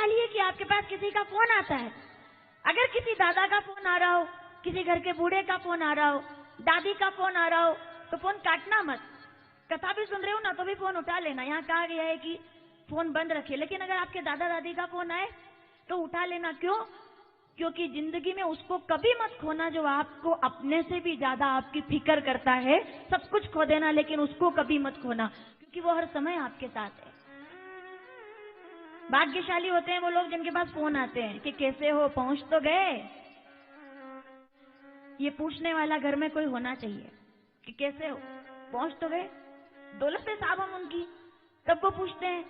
भाग्यशाली है कि आपके पास किसी का फोन आता है। अगर किसी दादा का फोन आ रहा हो, किसी घर के बूढ़े का फोन आ रहा हो, दादी का फोन आ रहा हो, तो फोन काटना मत। कथा भी सुन रहे हो ना तो भी फोन उठा लेना। यहाँ कहा गया है कि फोन बंद रखिए, लेकिन अगर आपके दादा दादी का फोन आए तो उठा लेना। क्यों? क्योंकि जिंदगी में उसको कभी मत खोना जो आपको अपने से भी ज्यादा आपकी फिक्र करता है। सब कुछ खो देना लेकिन उसको कभी मत खोना, क्योंकि वो हर समय आपके साथ है। भाग्यशाली होते हैं वो लोग जिनके पास फोन आते हैं कि कैसे हो, पहुंच तो गए। ये पूछने वाला घर में कोई होना चाहिए कि कैसे हो, पहुंच तो गए। दौलत है साहब हम उनकी, तब वो पूछते हैं।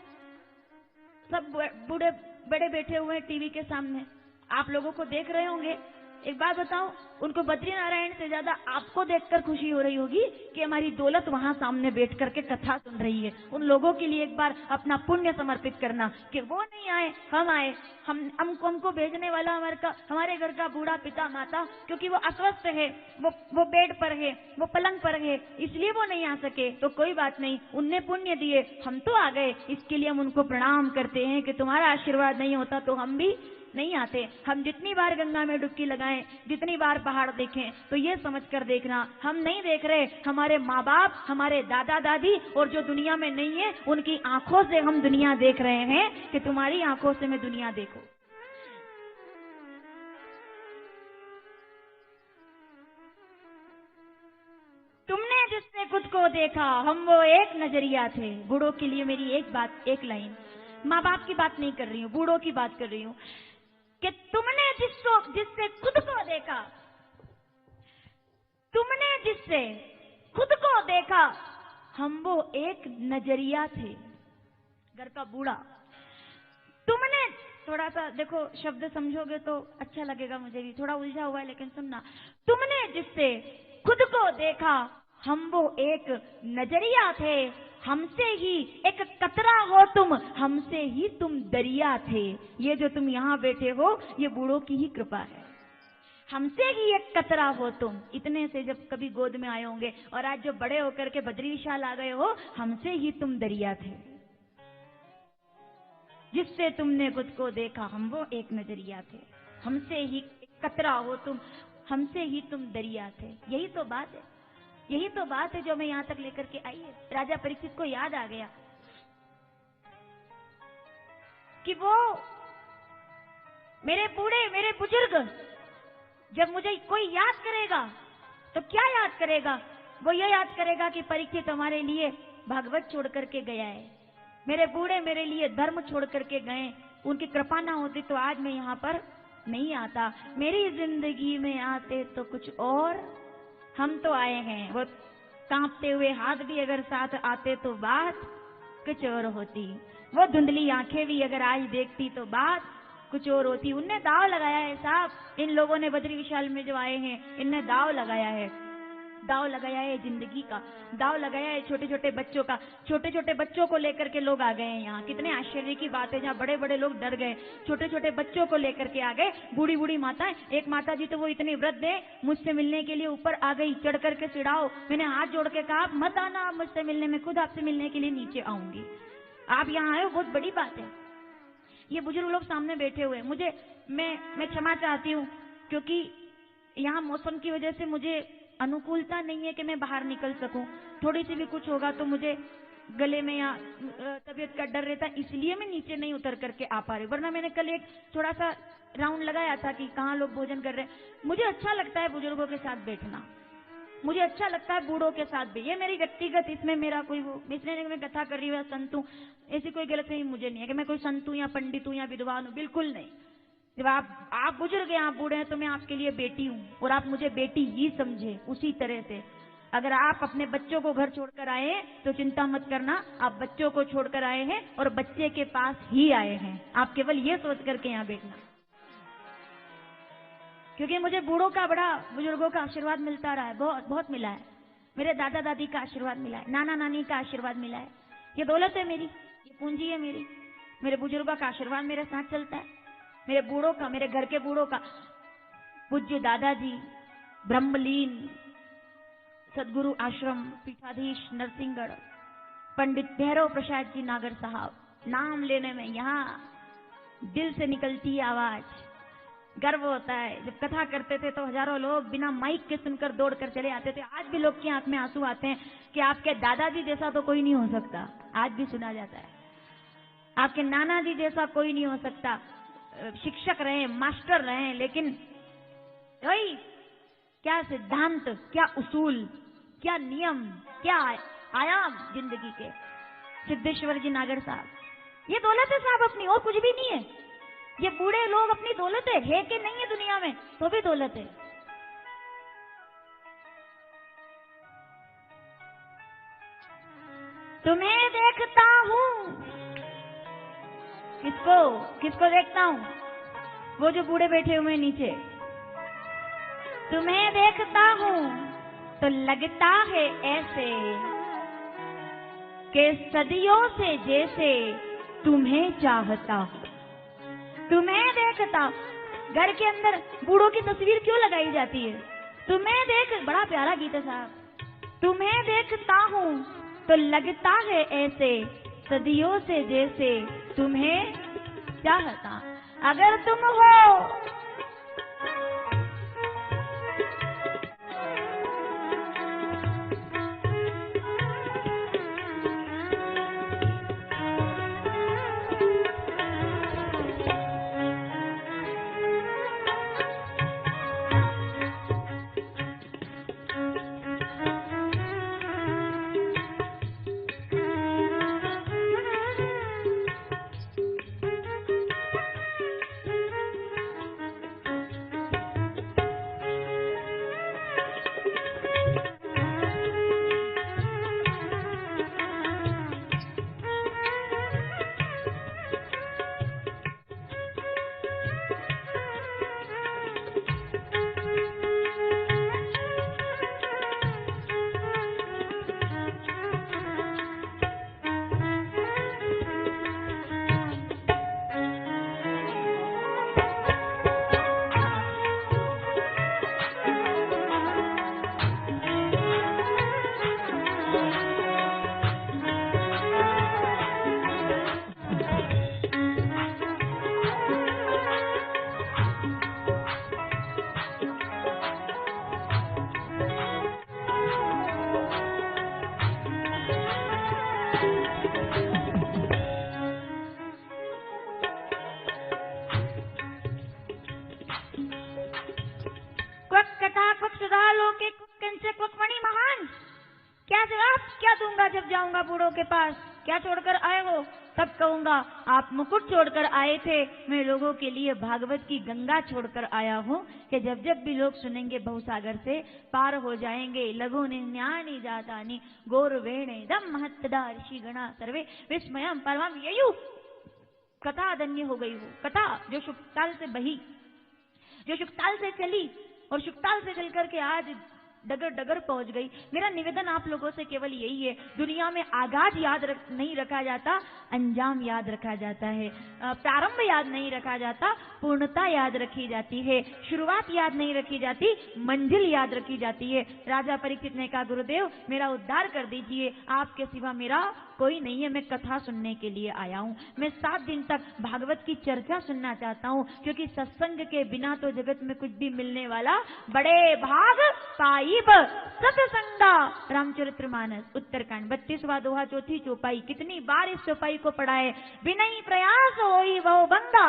सब बूढ़े बड़े बैठे हुए हैं टीवी के सामने, आप लोगों को देख रहे होंगे। एक बात बताओ, उनको बद्री नारायण से ज्यादा आपको देखकर खुशी हो रही होगी कि हमारी दौलत वहां सामने बैठ करके कथा सुन रही है। उन लोगों के लिए एक बार अपना पुण्य समर्पित करना कि वो नहीं आए, हम आए। हमको भेजने वाला हमारे घर का बूढ़ा पिता माता, क्योंकि वो अस्वस्थ है, वो बेड पर है, वो पलंग पर है, इसलिए वो नहीं आ सके। तो कोई बात नहीं, उनने पुण्य दिए, हम तो आ गए। इसके लिए हम उनको प्रणाम करते हैं कि तुम्हारा आशीर्वाद नहीं होता तो हम भी नहीं आते। हम जितनी बार गंगा में डुबकी लगाएं, जितनी बार पहाड़ देखें, तो ये समझ कर देखना, हम नहीं देख रहे, हमारे माँ बाप, हमारे दादा दादी और जो दुनिया में नहीं है उनकी आंखों से हम दुनिया देख रहे हैं कि तुम्हारी आंखों से मैं दुनिया देखो। तुमने जिससे खुद को देखा हम वो एक नजरिया थे। बूढ़ों के लिए मेरी एक बात, एक लाइन, माँ बाप की बात नहीं कर रही हूँ, बूढ़ों की बात कर रही हूँ कि तुमने जिससे खुद को देखा, तुमने जिससे खुद को देखा, हम वो एक नजरिया थे। घर का बूढ़ा, तुमने, थोड़ा सा देखो शब्द समझोगे तो अच्छा लगेगा, मुझे भी थोड़ा उलझा हुआ है लेकिन सुनना। तुमने जिससे खुद को देखा, हम वो एक नजरिया थे, हमसे ही एक कतरा हो तुम, हमसे ही तुम दरिया थे। ये जो तुम यहाँ बैठे हो ये बूढ़ों की ही कृपा है। हमसे ही एक कतरा हो तुम, इतने से जब कभी गोद में आए होंगे, और आज जो बड़े होकर के बद्री विशाल आ गए हो, हमसे ही तुम दरिया थे। जिससे तुमने खुद को देखा, हम वो एक नजरिया थे, हमसे ही एक कतरा हो तुम, हमसे ही तुम दरिया थे। यही तो बात है, यही तो बात है जो मैं यहाँ तक लेकर के आई है। राजा परीक्षित को याद आ गया कि वो मेरे बूढ़े, मेरे बुजुर्ग, जब मुझे कोई याद करेगा तो क्या याद करेगा? वो ये याद करेगा कि परीक्षित हमारे लिए भागवत छोड़ करके गया है, मेरे बूढ़े मेरे लिए धर्म छोड़ करके गए, उनकी कृपा ना होती तो आज मैं यहाँ पर नहीं आता, मेरी जिंदगी में आते तो कुछ और। हम तो आए हैं, वो कांपते हुए हाथ भी अगर साथ आते तो बात कुछ और होती, वो धुंधली आंखें भी अगर आज देखती तो बात कुछ और होती। उनने दाव लगाया है साहब, इन लोगों ने बद्री विशाल में जो आए हैं इनने दाव लगाया है, दाव लगाया है जिंदगी का, दाव लगाया है छोटे छोटे बच्चों का। छोटे छोटे बच्चों को लेकर के लोग आ गए हैं यहाँ, कितने आश्चर्य की बात है, जहाँ बड़े बड़े लोग डर गए, छोटे छोटे बच्चों को लेकर के आ गए। बूढ़ी बूढ़ी माताएं, एक माता जी तो वो इतनी वृद्ध है, मुझसे मिलने के लिए ऊपर आ गई, चढ़ करके सिड़ाओ। मैंने हाथ जोड़ के कहा आप मत आना, आप मुझसे मिलने, मैं खुद आपसे मिलने के लिए नीचे आऊंगी, आप यहाँ आए हो बहुत बड़ी बात है। ये बुजुर्ग लोग सामने बैठे हुए, मुझे मैं क्षमा चाहती हूँ, क्योंकि यहाँ मौसम की वजह से मुझे अनुकूलता नहीं है कि मैं बाहर निकल सकूं। थोड़ी सी भी कुछ होगा तो मुझे गले में या तबीयत का डर रहता है, इसलिए मैं नीचे नहीं उतर करके आ पा रही, वरना मैंने कल एक थोड़ा सा राउंड लगाया था कि कहाँ लोग भोजन कर रहे हैं। मुझे अच्छा लगता है बुजुर्गों के साथ बैठना, मुझे अच्छा लगता है बूढ़ों के साथ भी, ये मेरी व्यक्तिगत, इसमें मेरा कोई वो, इसलिए मैं कथा कर रही हूँ या संत हूँ, ऐसी कोई गलतफहमी मुझे नहीं है कि मैं कोई संत हूँ या पंडित हूँ या विद्वान हूँ, बिल्कुल नहीं। जब आप बुजुर्ग हैं, आप बूढ़े हैं, तो मैं आपके लिए बेटी हूँ और आप मुझे बेटी ही समझे। उसी तरह से अगर आप अपने बच्चों को घर छोड़कर आए हैं तो चिंता मत करना, आप बच्चों को छोड़कर आए हैं और बच्चे के पास ही आए हैं, आप केवल ये सोच करके यहाँ बैठना। क्योंकि मुझे बूढ़ों का, बड़ा बुजुर्गों का आशीर्वाद मिलता रहा है, बहुत बहुत मिला है। मेरे दादा दादी का आशीर्वाद मिला है, नाना नानी का आशीर्वाद मिला है, ये दौलत है मेरी, ये पूंजी है मेरी। मेरे बुजुर्गों का आशीर्वाद मेरे साथ चलता है, मेरे बूढ़ों का, मेरे घर के बूढ़ों का। पूज्य दादाजी ब्रह्मलीन सदगुरु आश्रम पीठाधीश नरसिंहगढ़, पंडित भैरव प्रसाद जी नागर साहब, नाम लेने में यहाँ दिल से निकलती आवाज, गर्व होता है। जब कथा करते थे तो हजारों लोग बिना माइक के सुनकर दौड़ कर चले आते थे। आज भी लोग की आंख में आंसू आते हैं कि आपके दादाजी जैसा तो कोई नहीं हो सकता। आज भी सुना जाता है, आपके नाना जी जैसा कोई नहीं हो सकता। शिक्षक रहे, मास्टर रहे, लेकिन वही क्या सिद्धांत, क्या उसूल, क्या नियम, क्या आयाम जिंदगी के। सिद्धेश्वर जी नागर साहब, ये दौलत है साहब अपनी, और कुछ भी नहीं है। ये बूढ़े लोग अपनी दौलत है कि नहीं है दुनिया में, तो भी दौलत है। तुम्हें देखता हूं, किसको किसको देखता हूं? वो जो बूढ़े बैठे हुए नीचे। तुम्हें देखता हूं तो लगता है ऐसे कि सदियों से जैसे तुम्हें चाहता। तुम्हें देखता, घर के अंदर बूढ़ों की तस्वीर क्यों लगाई जाती है? तुम्हें देख, बड़ा प्यारा गीत है साहब। तुम्हें देखता हूं तो लगता है ऐसे सदियों से जैसे तुम्हें चाहता। अगर तुम हो महान, क्या जवाब क्या दूंगा जब जाऊंगा बूढ़ों के पास? क्या छोड़कर आए हो? तब कहूंगा आप मुकुट छोड़कर आए थे, मैं लोगों के लिए भागवत की गंगा छोड़कर आया हूँ कि जब जब भी लोग सुनेंगे बहुसागर से पार हो जाएंगे। लघु निन्यानी जातानी गौर वेणे दम महत्तदा ऋषि गणा सर्वे विस्मयम परमम ययु। कथा धन्य हो गई। वो कथा जो शुकताल से बही, जो शुकताल से चली और शुकताल से चल करके आज डगर डगर पहुंच गई। मेरा निवेदन आप लोगों से केवल यही है, दुनिया में आगाज याद नहीं रखा जाता, अंजाम याद रखा जाता है। प्रारंभ याद नहीं रखा जाता, पूर्णता याद रखी जाती है। शुरुआत याद नहीं रखी जाती, मंजिल याद रखी जाती है। राजा परीक्षित ने कहा, गुरुदेव मेरा उद्धार कर दीजिए, आपके सिवा मेरा कोई नहीं है, मैं कथा सुनने के लिए आया हूँ। मैं 7 दिन तक भागवत की चर्चा सुनना चाहता हूँ, क्योंकि सत्संग के बिना तो जगत में कुछ भी मिलने वाला बड़े भाग पाइब सत्संगा। रामचरितमानस उत्तरकांड 32वां दोहा 4थी चौपाई। कितनी बार इस चौपाई को पढ़ा है। बिना ही प्रयास होई वो बंगा।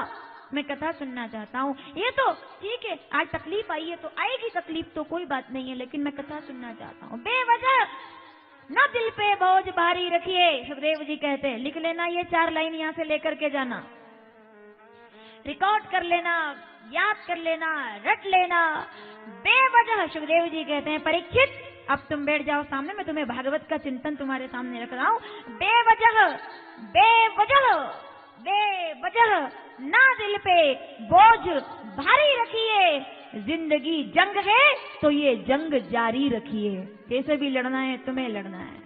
मैं कथा सुनना चाहता हूँ। ये तो ठीक है, आज तकलीफ आई है तो आएगी तकलीफ, तो कोई बात नहीं है, लेकिन मैं कथा सुनना चाहता हूँ। बेवजह न दिल पे बोझ भारी रखिए, सुखदेव जी कहते हैं। लिख लेना ये 4 लाइन, यहां से लेकर के जाना, रिकॉर्ड कर लेना, याद कर लेना, रट लेना। बेवजह सुखदेव जी कहते हैं, परीक्षित अब तुम बैठ जाओ सामने, मैं तुम्हें भागवत का चिंतन तुम्हारे सामने रख रहा हूं। बेवजह बेवजह बेवजह ना दिल पे बोझ भारी रखिए। जिंदगी जंग है तो ये जंग जारी रखिए। कैसे भी लड़ना है तुम्हें लड़ना है।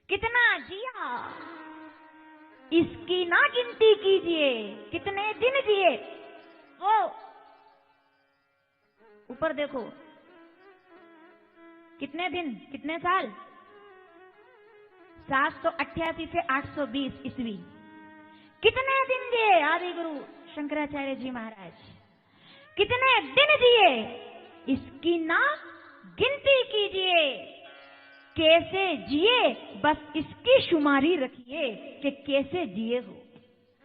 कितना जिया इसकी ना गिनती कीजिए, कितने दिन जिए। वो ऊपर देखो, कितने दिन कितने साल, 788 से 820 ईस्वी। कितने दिन जिए आदि गुरु शंकराचार्य जी महाराज, कितने दिन जिए इसकी ना गिनती कीजिए, कैसे जिए बस इसकी शुमारी रखिए कि कैसे जिए हो।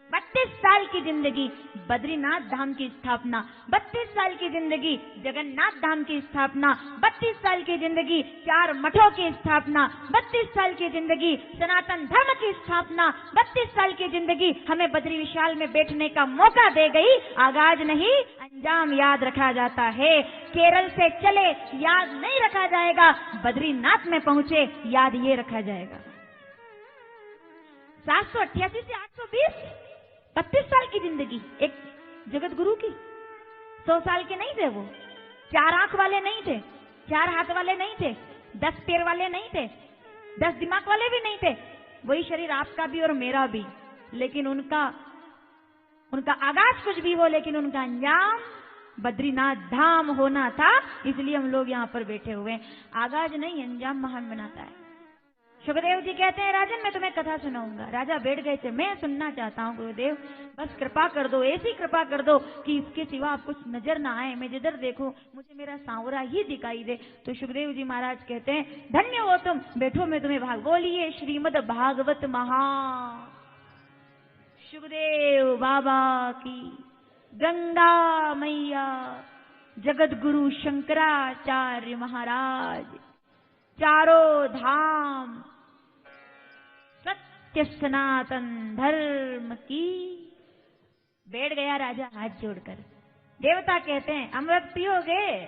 32 साल की जिंदगी बद्रीनाथ धाम की स्थापना, 32 साल की जिंदगी जगन्नाथ धाम की स्थापना, 32 साल की जिंदगी 4 मठों की स्थापना, 32 साल की जिंदगी सनातन धर्म की स्थापना, 32 साल की जिंदगी हमें बद्री विशाल में बैठने का मौका दे गई। आगाज नहीं अंजाम याद रखा जाता है। केरल से चले याद नहीं रखा जाएगा, बद्रीनाथ में पहुंचे याद ये रखा जाएगा। 788 से 820, 32 साल की जिंदगी एक जगत गुरु की। 100 साल के नहीं थे वो, 4 आंख वाले नहीं थे, 4 हाथ वाले नहीं थे, 10 पैर वाले नहीं थे, 10 दिमाग वाले भी नहीं थे। वही शरीर आपका भी और मेरा भी, लेकिन उनका आगाज कुछ भी हो, लेकिन उनका अंजाम बद्रीनाथ धाम होना था। इसलिए हम लोग यहाँ पर बैठे हुए हैं। आगाज नहीं अंजाम महान बनाता है। सुखदेव जी कहते हैं राजन मैं तुम्हें कथा सुनाऊंगा। राजा बैठ गए थे, मैं सुनना चाहता हूँ गुरुदेव, बस कृपा कर दो, ऐसी कृपा कर दो कि इसके सिवा आप कुछ नजर ना आए, मैं जिधर देखूं मुझे मेरा सांवरा ही दिखाई दे। तो सुखदेव जी महाराज कहते हैं धन्य हो तुम, बैठो मैं तुम्हें भाग बोलिए श्रीमद् भागवत महा। सुखदेव बाबा की, गंगा मैया, जगत गुरु शंकराचार्य महाराज, चारों धाम, सत्य सनातन धर्म की। बैठ गया राजा हाथ जोड़कर। देवता कहते हैं अमृत पियोगे?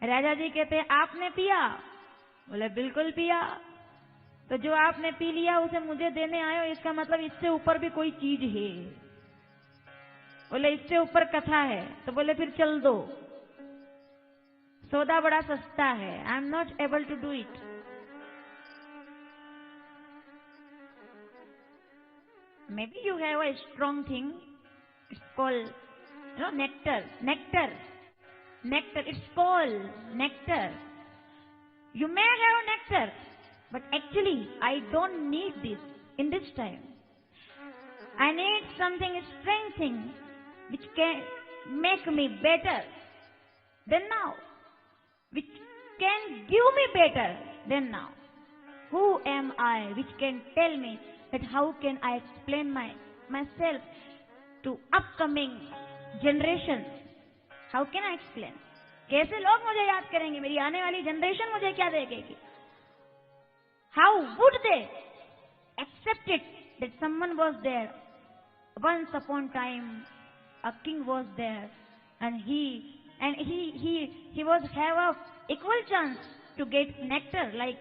राजा जी कहते हैं आपने पिया? बोले बिल्कुल पिया। तो जो आपने पी लिया उसे मुझे देने आए हो, इसका मतलब इससे ऊपर भी कोई चीज है। बोले इससे ऊपर कथा है। तो बोले फिर चल दो, सौदा बड़ा सस्ता है। I am not able to do it. Maybe you have a strong thing. It's called, nectar. Nectar. Nectar. It's called nectar. You may have nectar, but actually, I don't need this in this time. I need something strengthening, which can make me better than now, which can give me better than now. Who am I, which can tell me that how can I explain myself to upcoming generations? How can I explain? कैसे लोग मुझे याद करेंगे? मेरी आने वाली generation मुझे क्या देखेगी? How would they accept it that someone was there once upon time, a king was there, and he was have a equal chance to get nectar like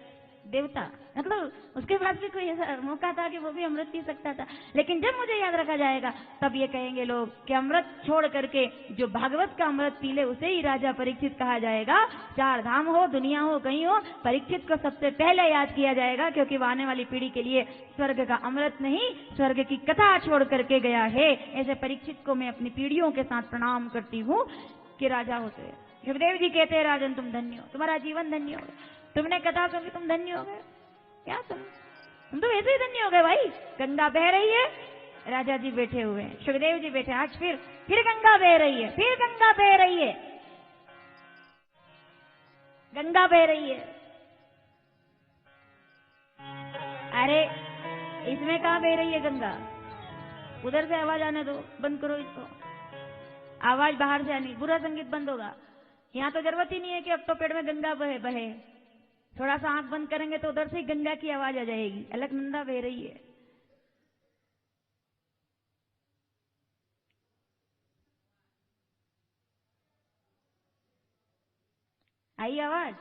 देवता। मतलब उसके पास भी कोई ऐसा मौका था कि वो भी अमृत पी सकता था। लेकिन जब मुझे याद रखा जाएगा तब ये कहेंगे लोग कि अमृत छोड़ करके जो भागवत का अमृत पी ले उसे ही राजा परीक्षित कहा जाएगा। 4 धाम हो, दुनिया हो, कहीं हो, परीक्षित को सबसे पहले याद किया जाएगा, क्योंकि वो आने वाली पीढ़ी के लिए स्वर्ग का अमृत नहीं स्वर्ग की कथा छोड़ करके गया है। ऐसे परीक्षित को मैं अपनी पीढ़ियों के साथ प्रणाम करती हूँ कि राजा होते। सुखदेव जी कहते हैं राजन तुम धन्य हो, तुम्हारा जीवन धन्य हो, तुमने कथा सुनी तुम धन्य हो गए। क्या तुम तो वैसे ही धन्य हो गए भाई। गंगा बह रही है, राजा जी बैठे हुए हैं, सुखदेव जी बैठे, आज फिर गंगा बह रही है, फिर गंगा बह रही है, गंगा बह रही है। अरे इसमें कहां बह रही है गंगा? उधर से आवाज आने दो, बंद करो इसको, आवाज बाहर से आनी, बुरा संगीत बंद होगा। यहाँ तो जरूरत ही नहीं है कि अब तो पेड़ में गंगा बहे। थोड़ा सा आंख बंद करेंगे तो उधर से ही गंगा की आवाज आ जाएगी, अलकनंदा बह रही है। आई आवाज?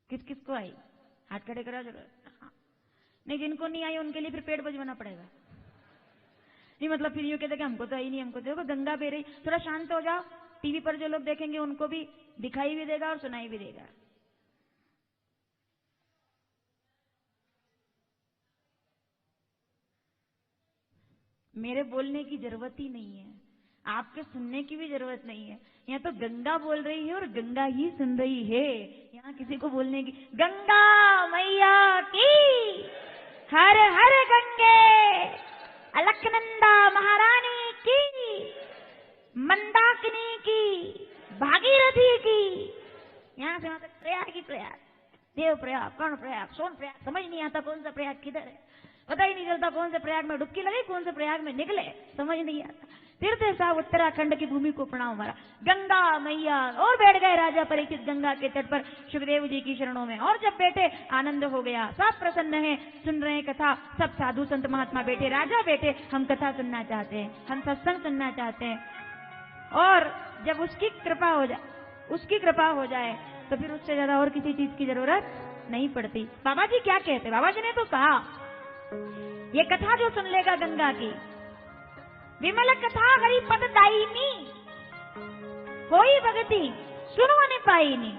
किसको आई? हाथ खड़े करा जरूर। नहीं, जिनको नहीं आई उनके लिए फिर पेट बजवाना पड़ेगा। नहीं मतलब फिर यूं कहते कि हमको तो आई नहीं, हमको देखो गंगा बह रही। थोड़ा शांत हो जाओ, टीवी पर जो लोग देखेंगे उनको भी दिखाई भी देगा और सुनाई भी देगा। मेरे बोलने की जरूरत ही नहीं है, आपके सुनने की भी जरूरत नहीं है। यहाँ तो गंगा बोल रही है और गंगा ही सुन रही है। यहाँ किसी को बोलने की, गंगा मैया की, हर हर गंगे, अलकनंदा महारानी की, मंदाकिनी की, भागीरथी की। यहाँ से वहां तक प्रयाग ही प्रयाग, देव प्रयाग, कर्ण प्रयाग, सोन प्रयाग, समझ नहीं आता कौन सा प्रयाग किधर है, पता ही नहीं चलता कौन से प्रयाग में डुबकी लगे, कौन से प्रयाग में निकले, समझ नहीं आता। तीर्थ साहब उत्तराखंड की भूमि को प्रणाम हमारा। गंगा मैया और बैठ गए राजा परीक्षित गंगा के तट पर सुखदेव जी की शरणों में। और जब बैठे आनंद हो गया, सब प्रसन्न हैं, सुन रहे हैं कथा, सब साधु संत महात्मा बैठे, राजा बैठे, हम कथा सुनना चाहते हैं, हम सत्संग सुनना चाहते हैं। और जब उसकी कृपा हो जाए तो फिर उससे ज्यादा और किसी चीज की जरूरत नहीं पड़ती। बाबा जी क्या कहते, बाबा जी ने तो कहा, ये कथा जो सुन लेगा गंगा की, विमल कथा हरिपद दायिनी, होई भगति सुनो न पाइनी।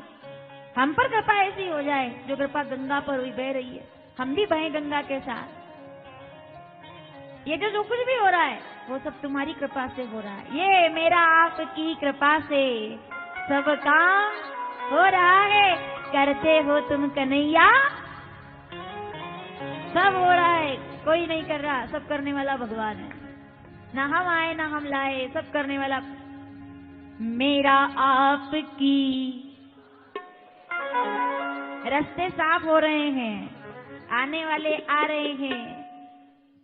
हम पर कृपा ऐसी हो जाए जो कृपा गंगा पर हुई, बह रही है, हम भी बहे गंगा के साथ। ये जो कुछ भी हो रहा है वो सब तुम्हारी कृपा से हो रहा है। ये मेरा आपकी कृपा से सब काम हो रहा है, करते हो तुम कन्हैया। सब हो रहा है, कोई नहीं कर रहा, सब करने वाला भगवान है। ना हम आए ना हम लाए, सब करने वाला। मेरा आपकी रास्ते साफ हो रहे हैं, आने वाले आ रहे हैं,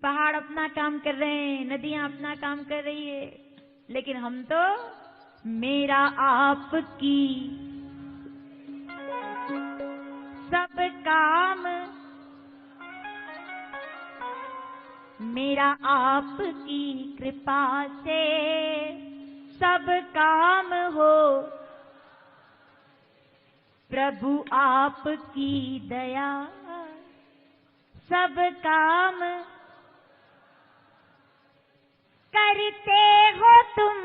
पहाड़ अपना काम कर रहे हैं, नदियां अपना काम कर रही है, लेकिन हम तो मेरा आपकी सब काम, मेरा आपकी कृपा से सब काम हो, प्रभु आपकी दया सब काम करते हो तुम,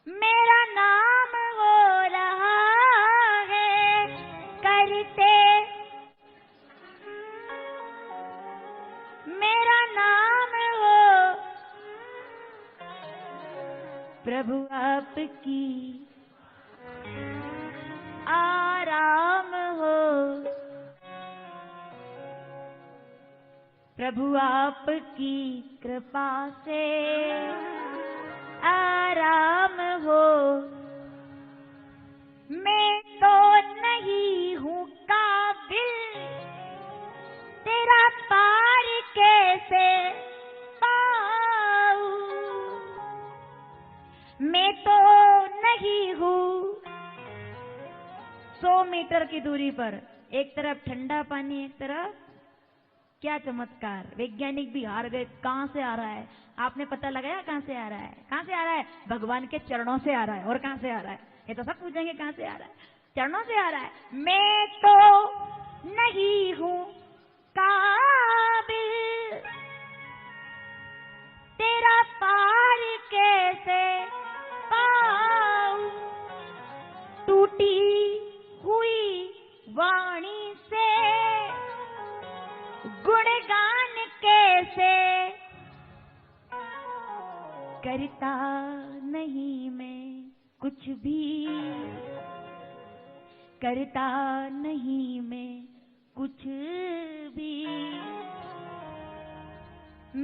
मेरा नाम हो रहा है, करते मेरा नाम हो, प्रभु आपकी आराम हो, प्रभु आपकी कृपा से आराम हो। मैं तो नहीं हूँ काबिल, तेरा पार कैसे पाऊं, मैं तो नहीं हूँ। 100 मीटर की दूरी पर एक तरफ ठंडा पानी, एक तरफ क्या चमत्कार, वैज्ञानिक भी हार गए, कहां से आ रहा है? आपने पता लगाया कहां से आ रहा है? कहां से आ रहा है? भगवान के चरणों से आ रहा है। और कहां से आ रहा है? ये तो सब पूछेंगे कहां से आ रहा है? चरणों से आ रहा है। मैं तो नहीं हूं काबिल, तेरा पार कैसे पाऊं, टूटी हुई वाणी से गुणगान कैसे करता नहीं मैं कुछ भी, करता नहीं मैं कुछ भी,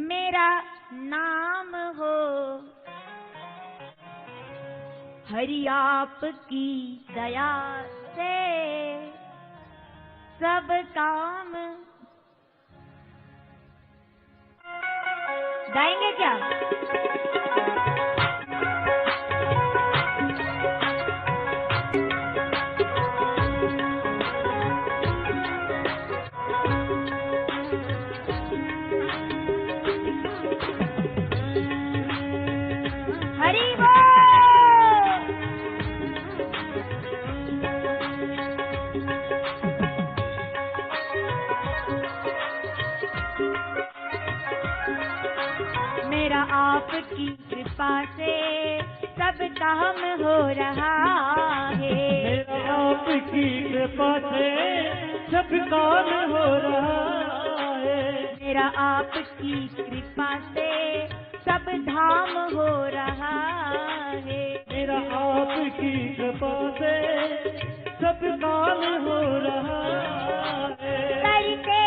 मेरा नाम हो हरि आपकी दया से सब काम। गाएंगे क्या? हरि बोल। मेरा आपकी कृपा से सब काम हो रहा है, मेरा आपकी कृपा से सब काम हो रहा है, मेरा आपकी कृपा से सब धाम हो रहा है, मेरा आपकी कृपा से सब काम हो रहा है, करते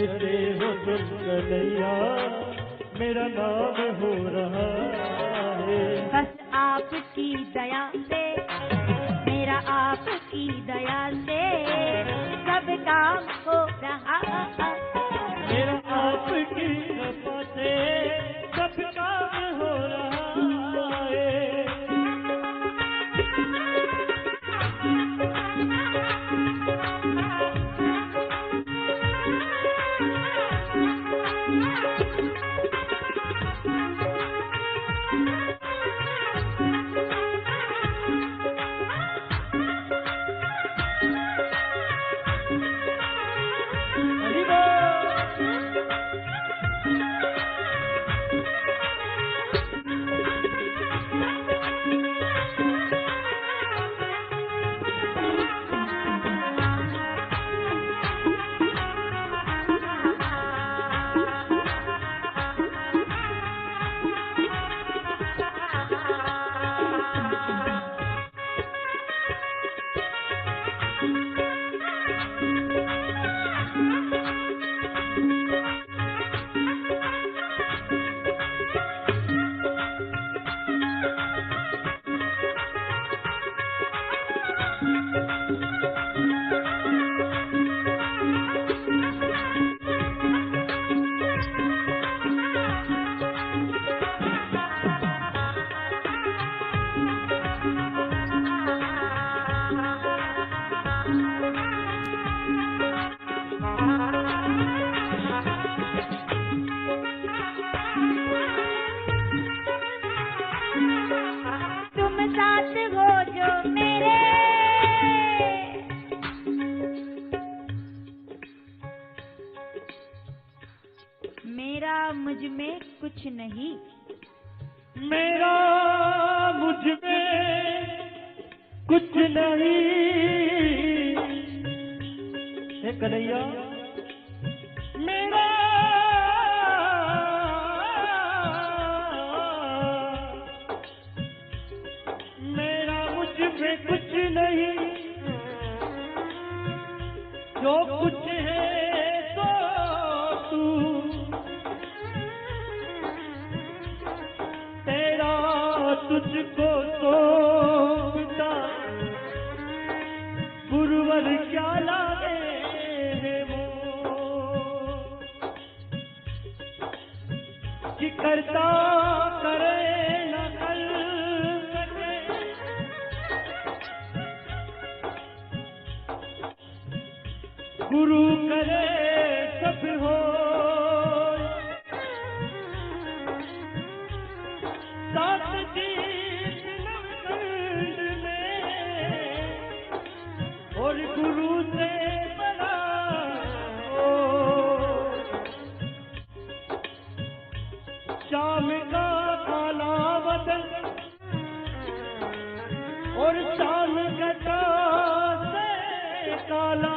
करते हो तुम कन्हैया, मेरा नाम हो रहा है। बस आपकी दया से, मेरा आपकी दया से सब काम हो रहा है। मेरा आपकी कृपा से सब काम हो रहा है। तुम साथ हो जो मेरे, मेरा मुझ में कुछ नहीं, मेरा मुझ में कुछ नहीं। हे कन्हैया, मेरा मुझ में कुछ नहीं, जो कुछ है तो तू, तेरा तुझको सौंपता गुरुवर क्या लागे है वो, कि करता करे न कर सके, गुरु करे सब हो, सात जीत नवखंड में और गुरु से बड़ा हो। शाम का काला बदन और शाम घटा से काला,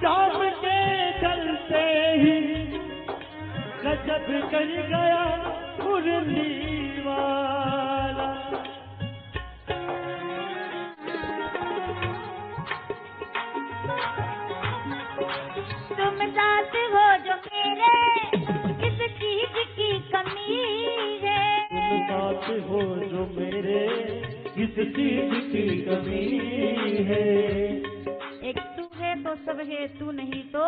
शाम के चलते ही गजब कर गया मुरली वाला। तुम साथ हो जो मेरे, किस चीज की कमी है। तुम साथ हो जो मेरे, किस चीज की कमी है। एक तू है तो सब है, तू नहीं तो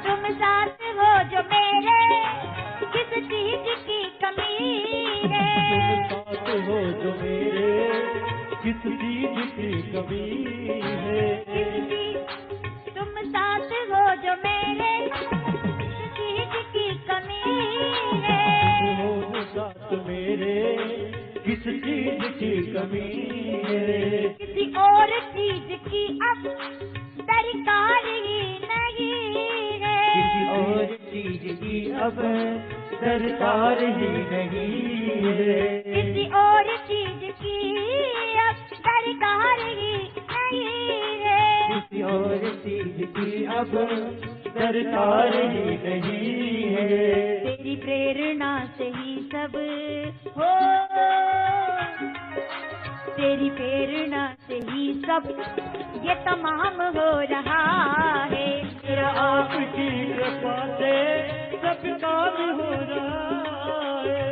तुम साथ हो जो मेरे, किस चीज की कमी है। तुम साथ हो जो मेरे, किस चीज की कमी है। तुम साथ हो जो मेरे, किस चीज की कमी है। हो साथ मेरे, किस चीज की कमी है। किसी और चीज की अब दरकार ही नहीं है। किसी और चीज की अब दरकार ही नहीं है। किसी और चीज की अब दरकार ही नहीं है। किसी और चीज की अब दरकार ही नहीं है। तेरी प्रेरणा से ही सब हो, तेरी प्रेरणा से ही सब ये तमाम हो रहा है। तेरा आपकी कृपा से सब काम हो रहा है।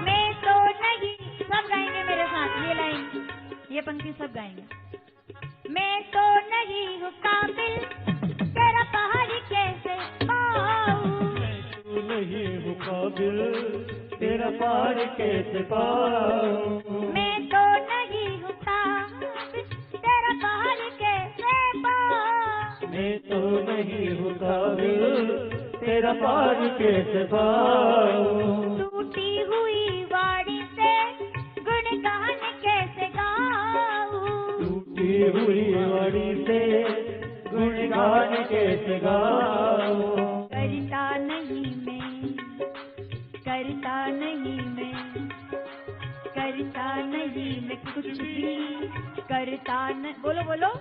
मैं तो नहीं, सब गाएंगे मेरे साथ ये लाइन, ये पंक्ति सब गाएंगे। मैं तो नहीं हूँ काबिल, तेरा पहाड़ कैसे पाऊं। मैं तो नहीं हूँ काबिल, तेरा पार कैसे पाऊं। मैं तो नहीं हूँ काबिल, तेरा पहाड़ कैसे पाऊं। मैं तो नहीं हूँ काबिल, तेरा पार कैसे पाऊं। टूटी हुई वाणी से गुणगान कैसे गाऊं। टूटी हुई वाणी से गुणगान कैसे गाऊं। करता नहीं मैं, करता नहीं मैं, करता नहीं मैं कुछ भी, करता न, बोलो बोलो,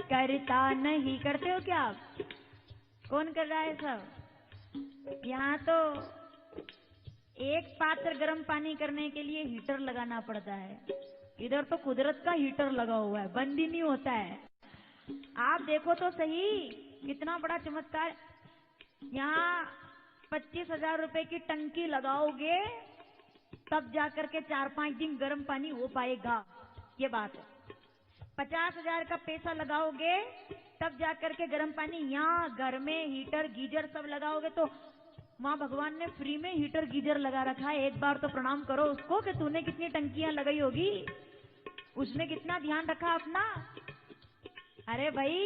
करता नहीं। करते हो क्या आप? कौन कर रहा है सब? यहाँ तो एक पात्र गर्म पानी करने के लिए हीटर लगाना पड़ता है, इधर तो कुदरत का हीटर लगा हुआ है, बंद ही नहीं होता है। आप देखो तो सही कितना बड़ा चमत्कार। यहाँ 25,000 रुपए की टंकी लगाओगे तब जाकर के 4-5 दिन गर्म पानी हो पाएगा, ये बात है। 50,000 का पैसा लगाओगे तब जाकर के गर्म पानी, यहाँ घर में हीटर गीजर सब लगाओगे तो माँ भगवान ने फ्री में हीटर गीजर लगा रखा है। एक बार तो प्रणाम करो उसको कि तूने कितनी टंकियां लगाई होगी, उसने कितना ध्यान रखा अपना। अरे भाई,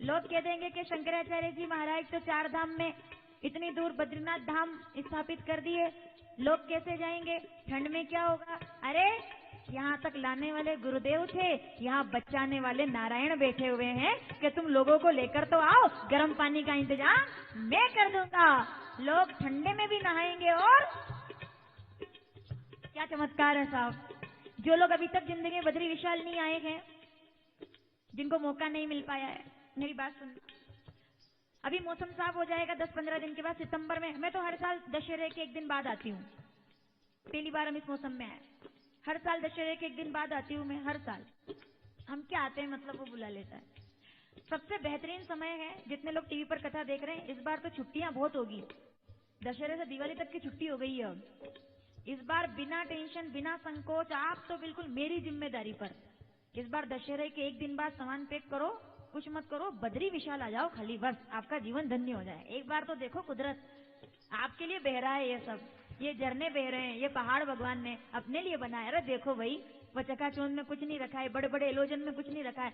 लोग कह देंगे कि शंकराचार्य जी महाराज तो 4 धाम में इतनी दूर बद्रीनाथ धाम स्थापित कर दिए, लोग कैसे जाएंगे, ठंड में क्या होगा। अरे यहाँ तक लाने वाले गुरुदेव थे, यहाँ बचाने वाले नारायण बैठे हुए हैं कि तुम लोगों को लेकर तो आओ, गर्म पानी का इंतजाम मैं कर दूंगा। लोग ठंडे में भी नहाएंगे। और क्या चमत्कार है साहब। जो लोग अभी तक जिंदगी में बद्री विशाल नहीं आए हैं, जिनको मौका नहीं मिल पाया है, मेरी बात सुन। अभी मौसम साफ हो जाएगा 10-15 दिन के बाद, सितंबर में। मैं तो हर साल दशहरे के एक दिन बाद आती हूँ, पहली बार हम इस मौसम में आए। हर साल दशहरे के एक दिन बाद आती हूँ मैं, हर साल। हम क्या आते हैं मतलब वो बुला लेता है। सबसे बेहतरीन समय है, जितने लोग टीवी पर कथा देख रहे हैं, इस बार तो छुट्टियां बहुत होगी। दशहरे से दिवाली तक की छुट्टी हो गई है अब। इस बार बिना टेंशन, बिना संकोच, आप तो बिल्कुल मेरी जिम्मेदारी पर। इस बार दशहरे के एक दिन बाद सामान पैक करो, कुछ मत करो, बद्री विशाल आ जाओ खाली, बस आपका जीवन धन्य हो जाए। एक बार तो देखो कुदरत आपके लिए बह रहा है, ये सब, ये झरने बह रहे हैं, ये पहाड़ भगवान ने अपने लिए बनाया। अरे देखो भाई, वो चकाचौंध में कुछ नहीं रखा है, बड़े बड़े एलोजन में कुछ नहीं रखा है,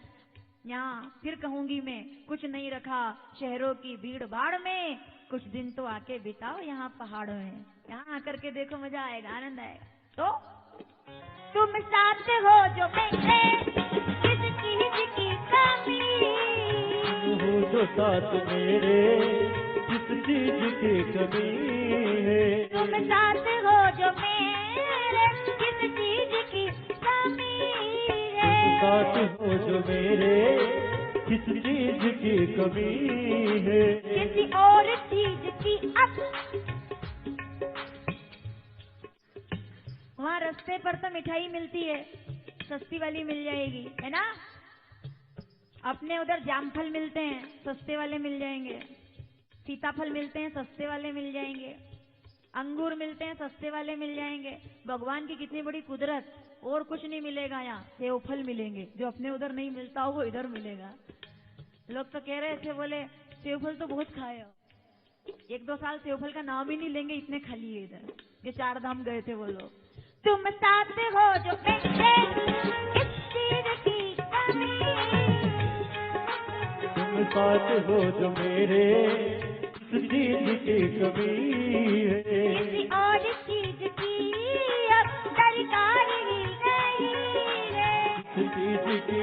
यहाँ फिर कहूंगी मैं, कुछ नहीं रखा शहरों की भीड़ भाड़ में, कुछ दिन तो आके बिताओ यहाँ पहाड़ों में। यहाँ आकर के देखो, मजा आएगा, आनंद आएगा। तो तुम साथ हो जो मेरे, किस चीज की कमी, हो जो साथ मेरे, किस चीज की कमी है। तुम साथ हो जो मेरे, किस चीज की कमी है। साथ हो जो मेरे, किस चीज की कमी है। किसी और चीज की अब वहाँ रास्ते पर तो मिठाई मिलती है, सस्ती वाली मिल जाएगी, है ना। अपने उधर जामफल मिलते हैं, सस्ते वाले मिल जाएंगे। सीताफल मिलते हैं, सस्ते वाले मिल जाएंगे। अंगूर मिलते हैं, सस्ते वाले मिल जाएंगे। भगवान की कितनी बड़ी कुदरत, और कुछ नहीं मिलेगा यहाँ, सेवफल मिलेंगे, जो अपने उधर नहीं मिलता हो वो इधर मिलेगा। लोग तो कह रहे थे, बोले सेवफल तो बहुत खाए हो, 1-2 साल सेवफल का नाम ही नहीं लेंगे, इतने खा लिए इधर। ये 4 धाम गए थे वो लोग। तुम साथ हो जो मेरे, इस चीज की कमी, तुम साथ हो जो मेरे, किस चीज की कमी है। किसी और चीज की अब दरकार ही नहीं है। किस चीज की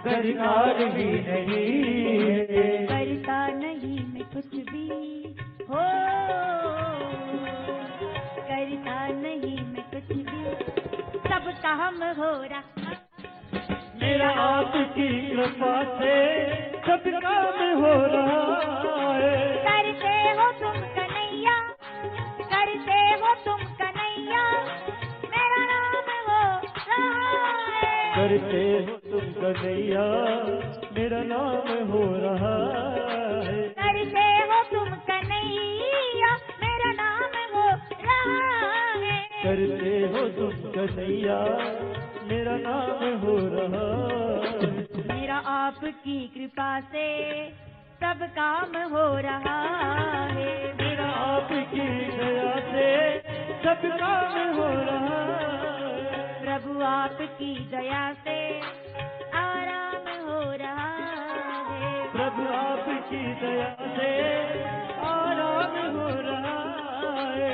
दरकार भी नहीं है। करता नहीं मैं कुछ भी हो, करता नहीं मैं कुछ भी, सब काम हो रहा मेरा आपकी कृपा से सब काम हो रहा है। करते हो तुम कन्हैया, करते हो तुम कन्हैया, मेरा नाम हो रहा है। करते हो तुम कन्हैया, मेरा नाम हो रहा है। करते हो तुम कन्हैया, मेरा नाम हो रहा है। करते हो तुम कन्हैया, मेरा नाम हो रहा है। मेरा आपकी कृपा से सब काम हो रहा है। मेरा आपकी दया से सब काम हो रहा है। प्रभु आपकी दया से आराम हो रहा है। प्रभु आपकी दया से आराम हो रहा है।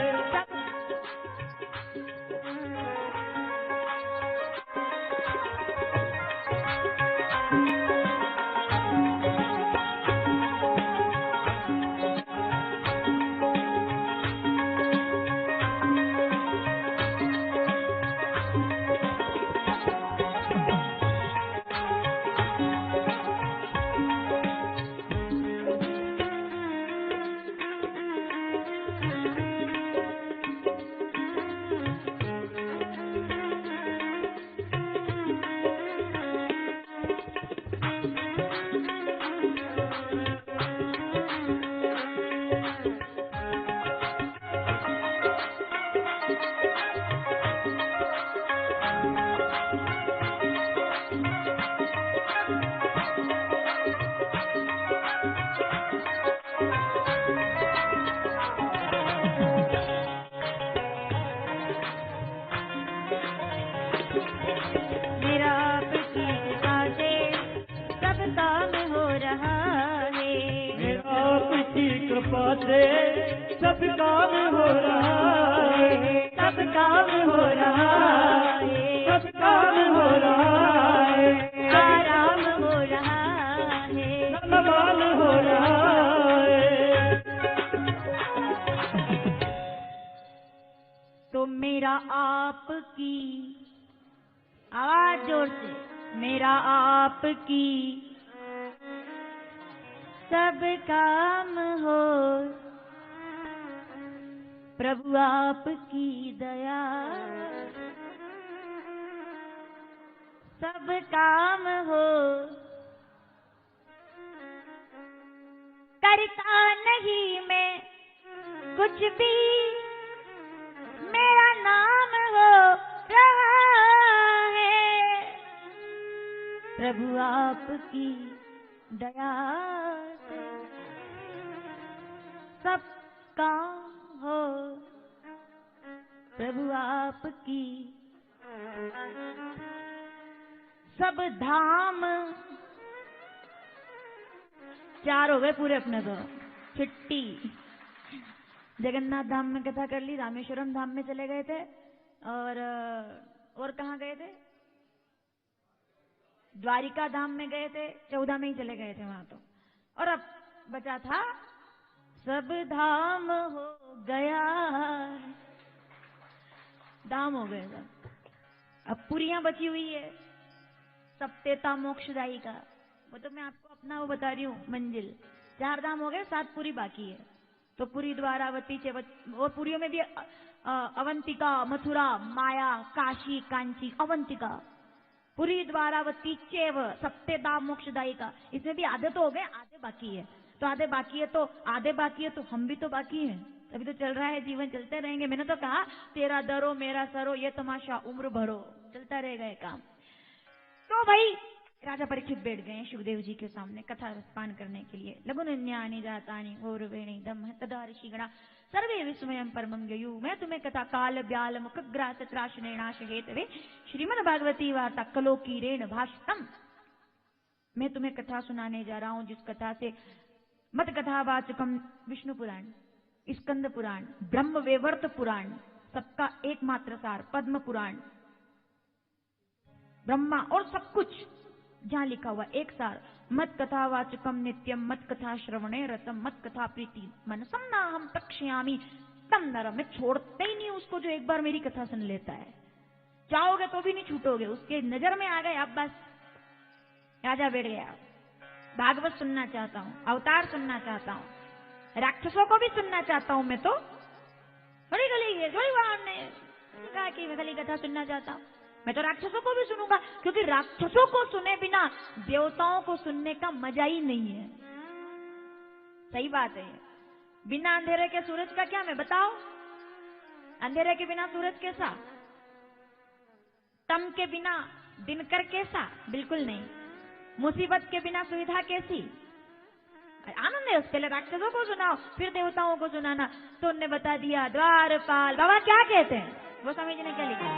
मेरा आपकी कृपा से सब काम हो रहा है। मेरा आपकी कृपा से सब काम हो रहा है। सब काम हो रहा है। सब काम हो रहा है। आराम हो रहा है। समान हो रहा है। तो मेरा आपकी, आवाज जोर से, मेरा आपकी सब काम हो प्रभु आपकी दया सब काम हो, करता नहीं मैं कुछ भी, मेरा नाम हो रहा है। प्रभु आपकी दया से सब काम हो, प्रभु आपकी सब धाम। चार हो गए पूरे अपने तो, छुट्टी। जगन्नाथ धाम में कथा कर ली, रामेश्वरम धाम में चले गए थे, और कहाँ गए थे? द्वारिका धाम में गए थे, 14 में ही चले गए थे वहां तो। और अब बचा था सब धाम हो गया, धाम हो गए सब। अब पुरियां बची हुई है, सप्तेता मोक्षदायी का, वो तो मैं आपको अपना वो बता रही हूँ मंजिल। 4 धाम हो गए, 7 पुरी बाकी है। तो पुरी, द्वारावती, और पुरियों में भी अवंतिका, मथुरा, माया, काशी, कांची, अवंतिका, पुरी, द्वारावती, चेव, सप्तेता मोक्षदायी का। इसमें भी आधे तो हो गए, आधे बाकी है। तो आधे बाकी है तो हम भी तो बाकी हैं, तभी तो चल रहा है जीवन, चलते रहेंगे। मैंने तो कहा तेरा दरो मेरा सरो, ये तमाशा उम्र भरो, चलता रहेगा ये काम। तो भाई राजा परीक्षित बैठ गए सुखदेव जी के सामने कथा रसपान करने के लिए। लघुन्यानि जातानि गौरवेणी दम तदा ऋषिगणा सर्वे विस्मयं परमं ययु। मैं तुम्हें कथा काल ब्याल मुखग्रास त्राशनेनाश हेतवे श्रीमद् भागवती वार्ता कलोकीरेण भाषितम। मैं तुम्हें कथा सुनाने जा रहा हूं जिस कथा से मत कथावाचकम विष्णु पुराण, स्कंद पुराण, ब्रह्म वैवर्त पुराण, सबका एकमात्र सार पद्म पुराण, ब्रह्मा और सब कुछ जहां लिखा हुआ एक सार। मत कथा वाचकम नित्यम मत कथा श्रवणे रतम मत कथा प्रीति मनसम ना हम तक्षयामी तम नरम। मैं छोड़ते ही नहीं उसको जो एक बार मेरी कथा सुन लेता है, चाहोगे तो भी नहीं छूटोगे। उसके नजर में आ गए अब बस। राजा बैठ गया, भागवत सुनना चाहता हूं, अवतार सुनना चाहता हूं, राक्षसों को भी सुनना चाहता हूं। मैं तो बड़ी भगवान ने कहा कि मैं गली कथा सुनना चाहता हूं, मैं तो राक्षसों को भी सुनूंगा, क्योंकि राक्षसों को सुने बिना देवताओं को सुनने का मजा ही नहीं है। सही बात है। बिना अंधेरे के सूरज का क्या, मैं बताओ? अंधेरे के बिना सूरज कैसा, तम के बिना दिनकर कैसा? बिल्कुल नहीं। मुसीबत के बिना सुविधा कैसी? आनंद है। पहले राक्षसों को सुनाओ, फिर देवताओं को सुनाना। तो उनने बता दिया द्वारपाल। बाबा क्या कहते हैं वो समझने क्या लिखा?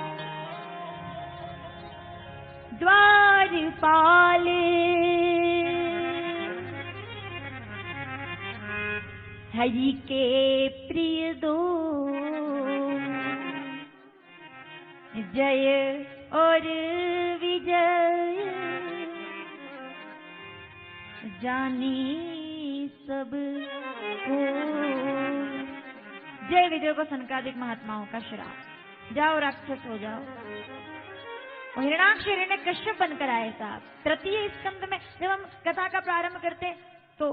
द्वारपाल हरि के प्रिय दो, जय और विजय जानी सब को। जय विजय को सनकादिक महात्माओं का श्राप। जाओ राक्षस हो जाओ। हिरणाक्ष हिरण्य कश्यप बनकर आए साहब। तृतीय स्कंद में जब हम कथा का प्रारंभ करते तो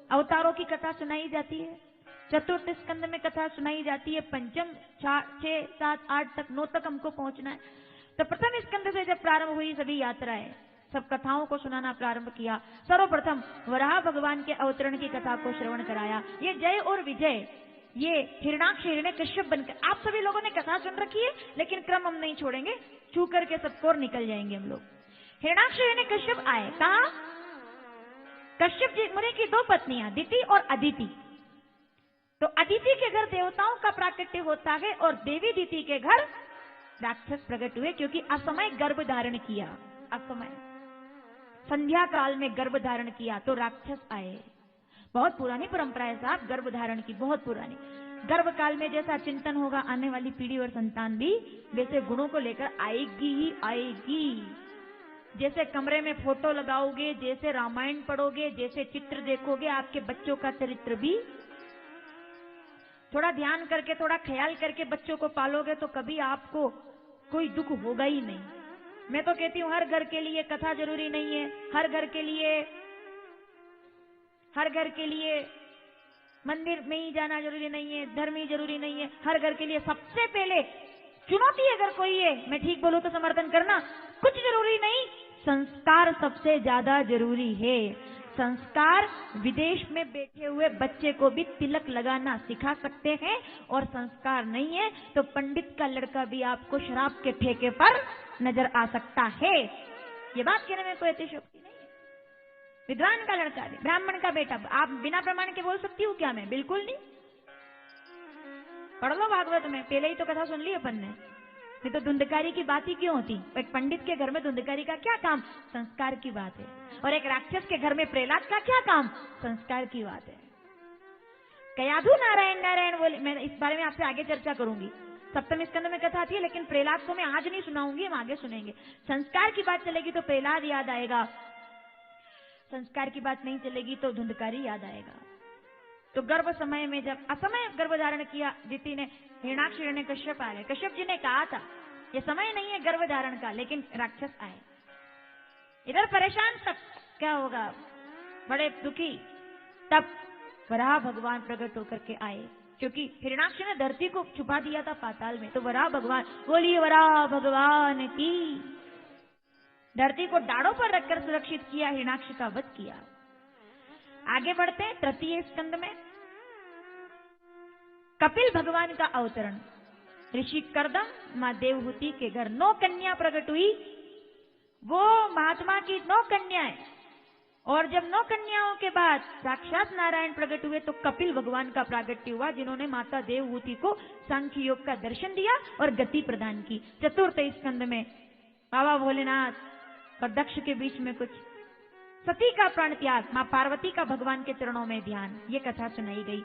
अवतारों की कथा सुनाई जाती है, चतुर्थ स्कंद में कथा सुनाई जाती है, पंचम 6, 7, 8 तक 9 तक हमको पहुंचना है। तो प्रथम स्कंद से जब प्रारंभ हुई सभी यात्राएं, सब कथाओं को सुनाना प्रारंभ किया। सर्वप्रथम वराह भगवान के अवतरण की कथा को श्रवण कराया। ये जय और विजय, ये हिरणाक्ष हिरण्य कश्यप बनकर। आप सभी लोगों ने कथा सुन रखी है, लेकिन क्रम हम नहीं छोड़ेंगे, छू करके सबको और निकल जाएंगे हम लोग। हिरणाक्ष हिरण्य कश्यप आए कहा, कश्यप जी मुनि की 2 पत्नियां दिति और अदिति। तो अदिति के घर देवताओं का प्राकट्य होता है और देवी दिति के घर राक्षस प्रकट हुए, क्योंकि असमय गर्भ धारण किया। असमय संध्या काल में गर्भ धारण किया तो राक्षस आए। बहुत पुरानी परंपरा है साहब गर्भ धारण की, बहुत पुरानी। गर्भ काल में जैसा चिंतन होगा आने वाली पीढ़ी और संतान भी वैसे गुणों को लेकर आएगी ही आएगी। जैसे कमरे में फोटो लगाओगे, जैसे रामायण पढ़ोगे, जैसे चित्र देखोगे, आपके बच्चों का चरित्र भी थोड़ा ध्यान करके, थोड़ा ख्याल करके बच्चों को पालोगे तो कभी आपको कोई दुख होगा ही नहीं। मैं तो कहती हूं हर घर के लिए कथा जरूरी नहीं है, हर घर के लिए मंदिर में ही जाना जरूरी नहीं है, धर्म ही जरूरी नहीं है। हर घर के लिए सबसे पहले चुनौती अगर कोई है, मैं ठीक बोलूं तो समर्थन करना, कुछ जरूरी नहीं, संस्कार सबसे ज्यादा जरूरी है। संस्कार विदेश में बैठे हुए बच्चे को भी तिलक लगाना सिखा सकते हैं, और संस्कार नहीं है तो पंडित का लड़का भी आपको शराब के ठेके पर नजर आ सकता है। ये बात कहने में कोई अतिशयोक्ति नहीं है। विद्वान का लड़का, ब्राह्मण का बेटा, आप बिना प्रमाण के बोल सकती हूँ क्या मैं? बिल्कुल नहीं। पढ़ लो भागवत में, पहले ही तो कथा सुन ली अपन ने। नहीं तो धुंधकारी की बात ही क्यों होती? एक पंडित के घर में धुंधकारी का क्या काम? संस्कार की बात है। और एक राक्षस के घर में प्रहलाद का क्या काम? संस्कार की बात है। कयाधु नारायण नारायण बोले, मैं इस बारे में आपसे आगे चर्चा करूंगी। सप्तम स्कंद में कथा आती है, लेकिन प्रहलाद को मैं आज नहीं सुनाऊंगी, हम आगे सुनेंगे। संस्कार की बात चलेगी तो प्रहलाद याद आएगा, संस्कार की बात नहीं चलेगी तो धुंधकारी याद आएगा। तो गर्भ समय में जब असमय गर्भ धारण किया दिति ने, हिरणाक्ष हिरण्यकश्यप आ गए। कश्यप जी ने कहा था ये समय नहीं है गर्भ धारण का, लेकिन राक्षस आए। इधर परेशान, तब क्या होगा, बड़े दुखी। तब वराह भगवान प्रकट होकर के आए, क्योंकि हिरणाक्ष ने धरती को छुपा दिया था पाताल में। तो वराह भगवान, बोलिए वराह भगवान की। धरती को डाड़ों पर रखकर सुरक्षित किया, हिरणाक्ष का वध किया। आगे बढ़ते हैं तृतीय स्कंद में। कपिल भगवान का अवतरण। ऋषि करदम मां देवहूति के घर 9 कन्या प्रकट हुई। वो महात्मा की 9 कन्याएं, और जब 9 कन्याओं के बाद साक्षात नारायण प्रकट हुए तो कपिल भगवान का प्रागट्य हुआ, जिन्होंने माता देवहूति को सांख्य योग का दर्शन दिया और गति प्रदान की। चतुर्थ स्कंद में बाबा भोलेनाथ और दक्ष के बीच में कुछ सती का प्राण त्याग, मां पार्वती का भगवान के चरणों में ध्यान, ये कथा सुनाई गई।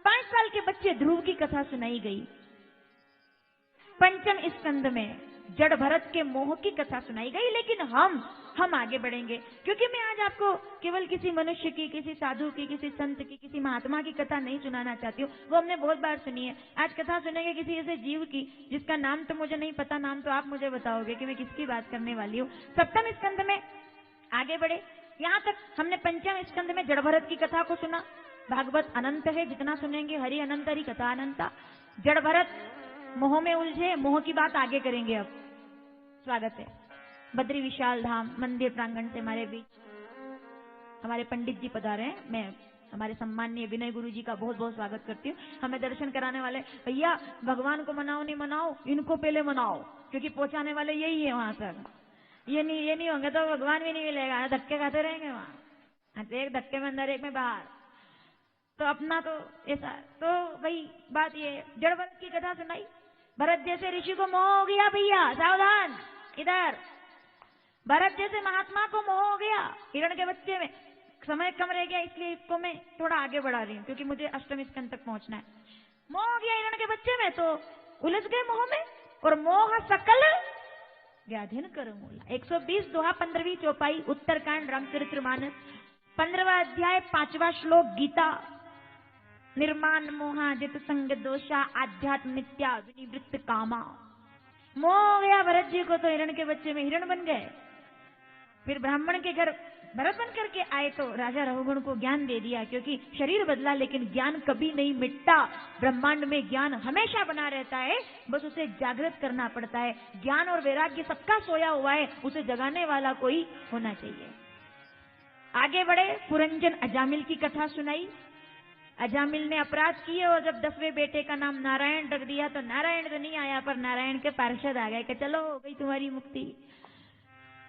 5 साल के बच्चे ध्रुव की कथा सुनाई गई। पंचम स्कंद में जड़ भरत के मोह की कथा सुनाई गई। लेकिन हम आगे बढ़ेंगे, क्योंकि मैं आज आपको केवल किसी मनुष्य की, किसी साधु की, किसी संत की, किसी महात्मा की कथा नहीं सुनाना चाहती हूँ, वो हमने बहुत बार सुनी है। आज कथा सुनेंगे किसी ऐसे जीव की जिसका नाम तो मुझे नहीं पता, नाम तो आप मुझे बताओगे कि मैं किसकी बात करने वाली हूँ। सप्तम स्कंद में आगे बढ़े, यहाँ तक हमने पंचम स्कंद में जड़ भरत की कथा को सुना। भागवत अनंत है, जितना सुनेंगे हरि अनंत, हरि कथा अनंता। जड़ भरत मोह में उलझे, मोह की बात आगे करेंगे। अब स्वागत है बद्री विशाल धाम मंदिर प्रांगण से हमारे बीच हमारे पंडित जी पधारे हैं। मैं हमारे सम्माननीय विनय गुरु जी का बहुत बहुत स्वागत करती हूँ। हमें दर्शन कराने वाले भैया, भगवान को मनाओ नहीं मनाओ, इनको पहले मनाओ, क्योंकि पहुंचाने वाले यही है वहां तक। ये नहीं होंगे तो भगवान भी नहीं मिलेगा, धक्के खाते रहेंगे वहां, एक धक्के में अंदर एक में बाहर। तो अपना तो ऐसा, तो भाई बात ये, जड़ भरत की कथा सुनाई। भरत जैसे ऋषि को मोह हो गया, भैया सावधान, इधर भरत जैसे महात्मा को मोह हो गया हिरण के बच्चे में। समय कम रह गया, इसलिए इसको मैं थोड़ा आगे बढ़ा रही हूँ, क्योंकि मुझे अष्टम स्कंद तक पहुंचना है। मोह हो गया हिरण के बच्चे में, तो उलझ गए मोह में, और मोह सकल व्याधिन कर मूला। 120 दोहा 15वीं चौपाई उत्तरकांड रामचरितमानस 15वां अध्याय 5वां श्लोक गीता। निर्माण मोहा जित संग दोषा आध्यात्म नित्या विनिवृत्त कामा। मोह हो गया भरत जी को, तो हिरण के बच्चे में हिरण बन गए। फिर ब्राह्मण के घर भरत बन करके आए तो राजा रघुगण को ज्ञान दे दिया, क्योंकि शरीर बदला लेकिन ज्ञान कभी नहीं मिटता। ब्रह्मांड में ज्ञान हमेशा बना रहता है, बस उसे जागृत करना पड़ता है। ज्ञान और वैराग्य सबका सोया हुआ है, उसे जगाने वाला कोई होना चाहिए। आगे बढ़े, पुरंजन अजामिल की कथा सुनाई। अजामिल ने अपराध किए और जब 10वें बेटे का नाम नारायण रख दिया तो नारायण तो नहीं आया, पर नारायण के पार्षद आ गए कि चलो हो गई तुम्हारी मुक्ति।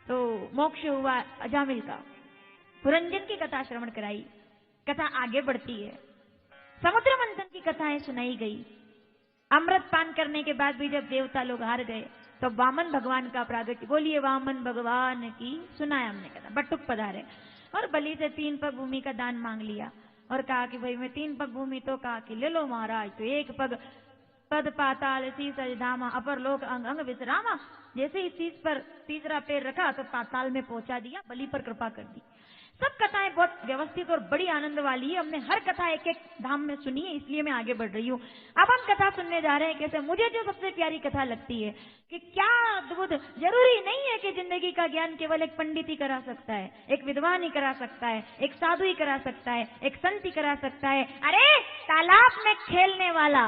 तो मोक्ष हुआ अजामिल का। पुरंजन की कथा श्रवण कराई। कथा आगे बढ़ती है। समुद्र मंथन की कथाएं सुनाई गई। अमृत पान करने के बाद भी जब देवता लोग हार गए तो वामन भगवान का प्रागट्य। बोलिए वामन भगवान की। सुनाया हमने कथा। बटुक पधारे और बलि से 3 पग भूमि का दान मांग लिया और कहा कि भाई मैं 3 पग भूमि, तो कहा कि ले लो महाराज। तो 1 पग पद पाताल शीस धामा अपर लोक अंग अंग विश्रामा। जैसे ही शीस पर तीसरा पैर रखा तो पाताल में पहुंचा दिया, बलि पर कृपा कर दी। सब कथाएं बहुत व्यवस्थित और बड़ी आनंद वाली है। हमने हर कथा एक एक धाम में सुनी है, इसलिए मैं आगे बढ़ रही हूँ। अब हम कथा सुनने जा रहे हैं। कैसे मुझे जो सबसे प्यारी कथा लगती है कि क्या अद्भुत, जरूरी नहीं है कि जिंदगी का ज्ञान केवल एक पंडित ही करा सकता है, एक विद्वान ही करा सकता है, एक साधु ही करा सकता है, एक संत ही करा सकता है। अरे तालाब में खेलने वाला,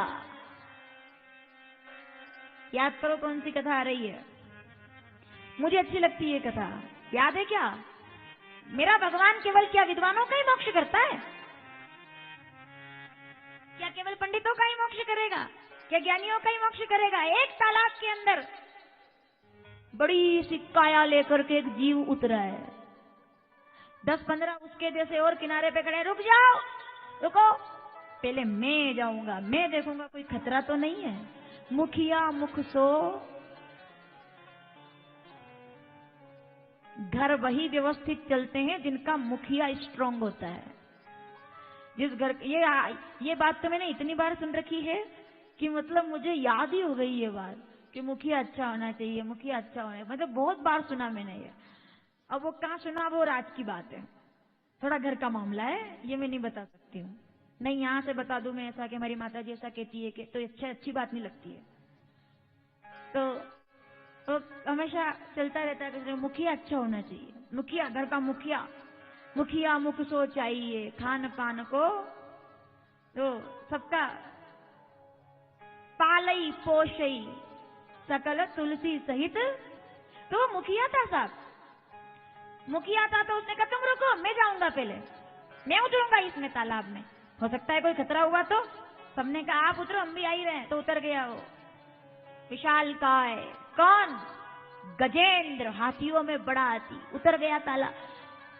याद करो कौन सी कथा आ रही है। मुझे अच्छी लगती है कथा, याद है क्या? मेरा भगवान केवल क्या विद्वानों का ही मोक्ष करता है? क्या केवल पंडितों का ही मोक्ष करेगा? क्या ज्ञानियों का ही मोक्ष करेगा? एक तालाब के अंदर बड़ी सी काया लेकर के एक जीव उतरा है। 10-15 उसके जैसे और किनारे पे खड़े, रुक जाओ, रुको, पहले मैं जाऊंगा, मैं देखूंगा कोई खतरा तो नहीं है। मुखिया मुख सो, घर वही व्यवस्थित चलते हैं जिनका मुखिया स्ट्रांग होता है। जिस घर, ये बात तो मैंने इतनी बार सुन रखी है कि मतलब मुझे याद ही हो गई ये बात कि मुखिया अच्छा होना चाहिए, मुखिया अच्छा होना चाहिए। मतलब बहुत बार सुना मैंने ये। अब वो कहाँ सुना, वो राज की बात है, थोड़ा घर का मामला है, ये मैं नहीं बता सकती हूँ। नहीं यहाँ से बता दूं मैं ऐसा कि हमारी माता जी ऐसा कहती है कि, तो अच्छी बात नहीं लगती है। तो हमेशा चलता रहता है, मुखिया अच्छा होना चाहिए, मुखिया, घर का मुखिया, मुखिया मुख सो चाहिए, खान पान को तो सबका पालई पोषई सकल तुलसी सहित। तो मुखिया था साहब, मुखिया था, तो उसने कहा तुम रुको, मैं जाऊंगा, पहले मैं उतरूंगा इसमें तालाब में, हो सकता है कोई खतरा हुआ तो। सबने कहा आप उतरो, हम भी आ ही रहे हैं। तो उतर गया वो विशालकाय, कौन? गजेंद्र, हाथियों में बड़ा हाथी, उतर गया तालाब।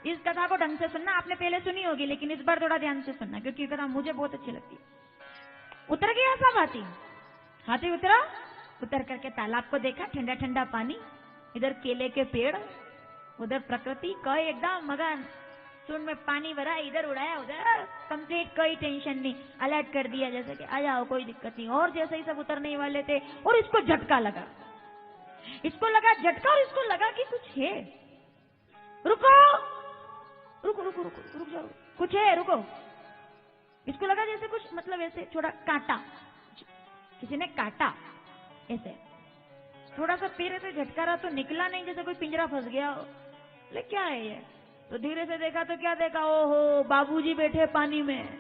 इस कथा को ढंग से सुनना, आपने पहले सुनी होगी लेकिन इस बार थोड़ा ध्यान से सुनना, क्योंकि कथा मुझे बहुत अच्छी लगती है। उतर गया सब हाथी, हाथी उतरा, उतर करके तालाब को देखा, ठंडा ठंडा पानी, इधर केले के पेड़, उधर प्रकृति, कई एकदम मगन, सूंड में पानी भरा, इधर उड़ाया, उधर कंप्लीट, कोई टेंशन नहीं, अलर्ट कर दिया जैसे कि आ जाओ, कोई दिक्कत नहीं। और जैसे ही सब उतरने ही वाले थे और इसको झटका लगा, इसको लगा झटका, और इसको लगा कि कुछ है। रुको रुको रुको रुको, रुक जाओ, कुछ है, रुको। इसको लगा जैसे कुछ, मतलब ऐसे थोड़ा काटा, किसी ने काटा ऐसे, थोड़ा सा पैर ऐसे झटका रहा तो निकला नहीं, जैसे कोई पिंजरा फंस गया। ले क्या है ये? तो धीरे से देखा तो क्या देखा, ओहो बाबूजी बैठे पानी में।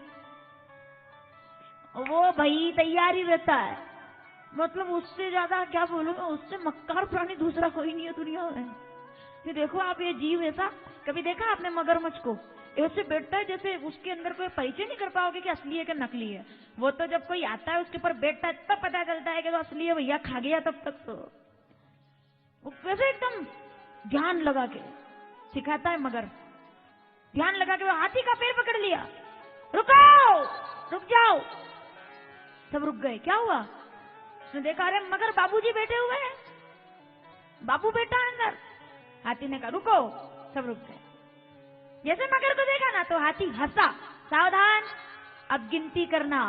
वो भाई तैयारी रहता है, मतलब उससे ज्यादा क्या बोलूंगा, उससे मक्कार प्राणी दूसरा कोई नहीं है दुनिया में। ये देखो आप, ये जीव ऐसा, कभी देखा आपने मगरमच्छ को? ऐसे बैठता है जैसे उसके अंदर कोई परिचय नहीं कर पाओगे कि असली है कि नकली है। वो तो जब कोई आता है उसके ऊपर बैठता है तब पता चलता है कि वो असली है, भैया खा गया तब तक। तो वैसे एकदम ध्यान लगा के सिखाता है मगर, ध्यान लगा के वो हाथी का पैर पकड़ लिया, रुको, रुक जाओ। सब रुक गए, क्या हुआ? उसने देखा, अरे मगर बाबूजी बैठे हुए हैं, बाबू बैठा है अंदर। हाथी ने कहा रुको, सब रुक गए। जैसे मगर को देखा ना तो हाथी हंसा, सावधान अब गिनती करना।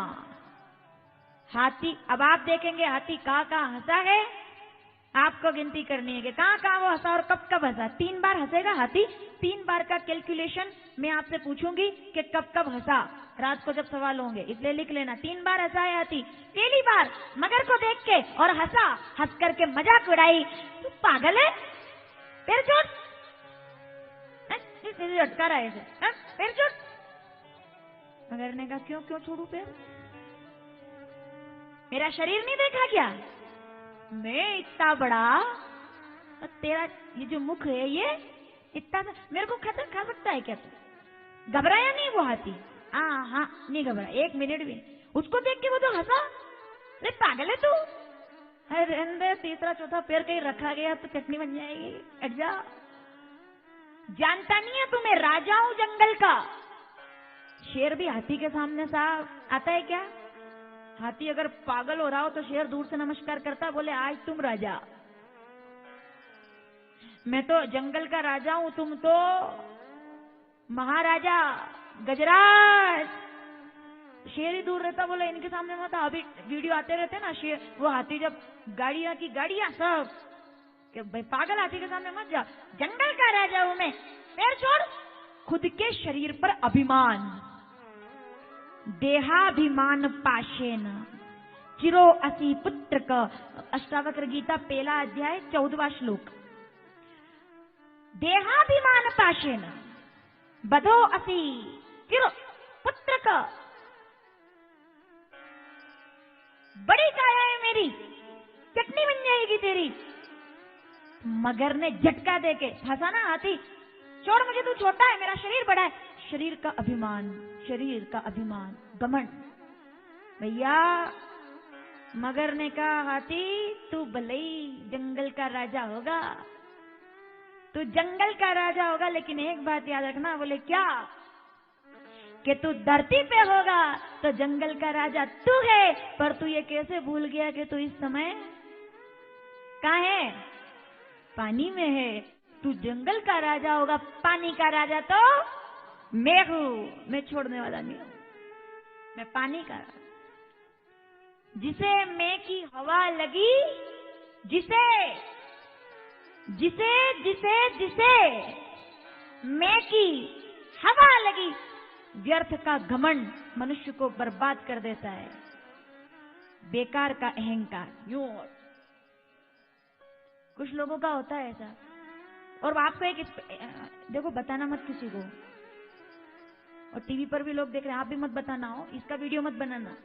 हाथी, अब आप देखेंगे हाथी कहाँ हंसा है, आपको गिनती करनी है कि कहाँ वो हंसा और कब कब हंसा। 3 बार हंसेगा हाथी, 3 बार का कैलकुलेशन मैं आपसे पूछूंगी कि कब कब हंसा, रात को जब सवाल होंगे, इसलिए लिख लेना। 3 बार हंसा है हाथी। पहली बार मगर को देख के और हंसा, हंस करके मजाक उड़ाई, तू पागल है, पैर छोड़, झटका रहा है, पैर छोड़। मगर ने कहा क्यों क्यों छोड़ू पैर, मेरा शरीर नहीं देखा क्या, मैं इतना बड़ा, तेरा ये जो मुख है ये इतना, मेरे को खा सकता है क्या तू? घबराया नहीं वो हाथी? हाँ नहीं घबराया, 1 मिनट भी। उसको देख के वो तो हंसा, अरे पागल है तू, अरे अंदर तीसरा चौथा पैर कहीं रखा गया तो चटनी बन जाएगी, हट जा। जानता नहीं है तुम्हें, राजा हूं जंगल का। शेर भी हाथी के सामने साहब आता है क्या? हाथी अगर पागल हो रहा हो तो शेर दूर से नमस्कार करता, बोले आज तुम राजा, मैं तो जंगल का राजा हूं, तुम तो महाराजा गजराज। शेर ही दूर रहता, बोले इनके सामने मत। अभी वीडियो आते रहते ना शेर, वो हाथी जब गाड़ियां सब कि भाई पागल हाथी के सामने मत जा, जंगल का राजा हूं मैं, पैर छोड़। खुद के शरीर पर अभिमान। देहाभिमान पाशेन चिरो असि पुत्र का, अष्टावक्र गीता पहला अध्याय 14वां श्लोक। देहाभिमान पाशेन बधो असि चिरो पुत्र का, बड़ी काया है मेरी, चटनी बन जाएगी तेरी। मगर ने झटका देके फंसा ना हाथी, छोड़ मुझे, तू छोटा है, मेरा शरीर बड़ा है। शरीर का अभिमान, शरीर का अभिमान, घमंड। भैया मगर ने कहा, हाथी तू भले ही जंगल का राजा होगा, तू जंगल का राजा होगा, लेकिन एक बात याद रखना। बोले क्या? कि तू धरती पे होगा तो जंगल का राजा तू है, पर तू ये कैसे भूल गया कि तू इस समय कहाँ है? पानी में है। तू जंगल का राजा होगा, पानी का राजा तो मैं हूं। मैं छोड़ने वाला नहीं हूं, मैं पानी का राजा। जिसे मैं की हवा लगी, जिसे जिसे जिसे जिसे मैं की हवा लगी, व्यर्थ का घमंड मनुष्य को बर्बाद कर देता है। बेकार का अहंकार। यूं कुछ लोगों का होता है ऐसा। और आपको एक देखो, बताना मत किसी को, और टीवी पर भी लोग देख रहे हैं, आप भी मत बताना हो, इसका वीडियो मत बनाना।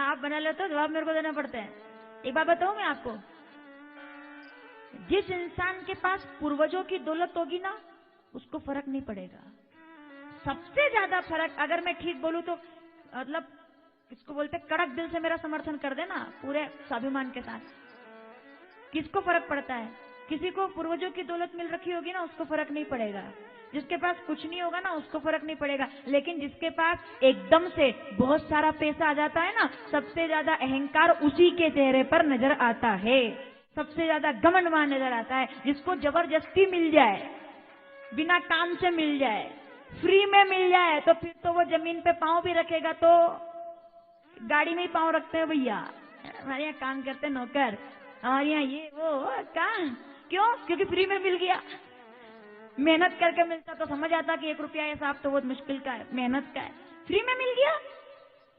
आप बना लेते हो, जवाब मेरे को देना पड़ता है। एक बात बताऊं मैं आपको, जिस इंसान के पास पूर्वजों की दौलत होगी ना, उसको फर्क नहीं पड़ेगा। सबसे ज्यादा फर्क, अगर मैं ठीक बोलूं तो, मतलब किसको बोलते, कड़क दिल से मेरा समर्थन कर देना पूरे स्वाभिमान के साथ। किसको फर्क पड़ता है? किसी को पूर्वजों की दौलत मिल रखी होगी ना, उसको फर्क नहीं पड़ेगा। जिसके पास कुछ नहीं होगा ना, उसको फर्क नहीं पड़ेगा। लेकिन जिसके पास एकदम से बहुत सारा पैसा आ जाता है ना, सबसे ज्यादा अहंकार उसी के चेहरे पर नजर आता है, सबसे ज्यादा घमंड वहां नजर आता है। जिसको जबरदस्ती मिल जाए, बिना काम से मिल जाए, फ्री में मिल जाए, तो फिर तो वो जमीन पे पांव भी रखेगा तो गाड़ी में ही पांव रखते हैं। भैया हमारे यहाँ काम करते नौकर, हमारे यहाँ ये वो काम, क्यों? क्योंकि फ्री में मिल गया। मेहनत करके मिलता तो समझ आता कि 1 रुपया हिसाब तो बहुत मुश्किल का है, मेहनत का है। फ्री में मिल गया,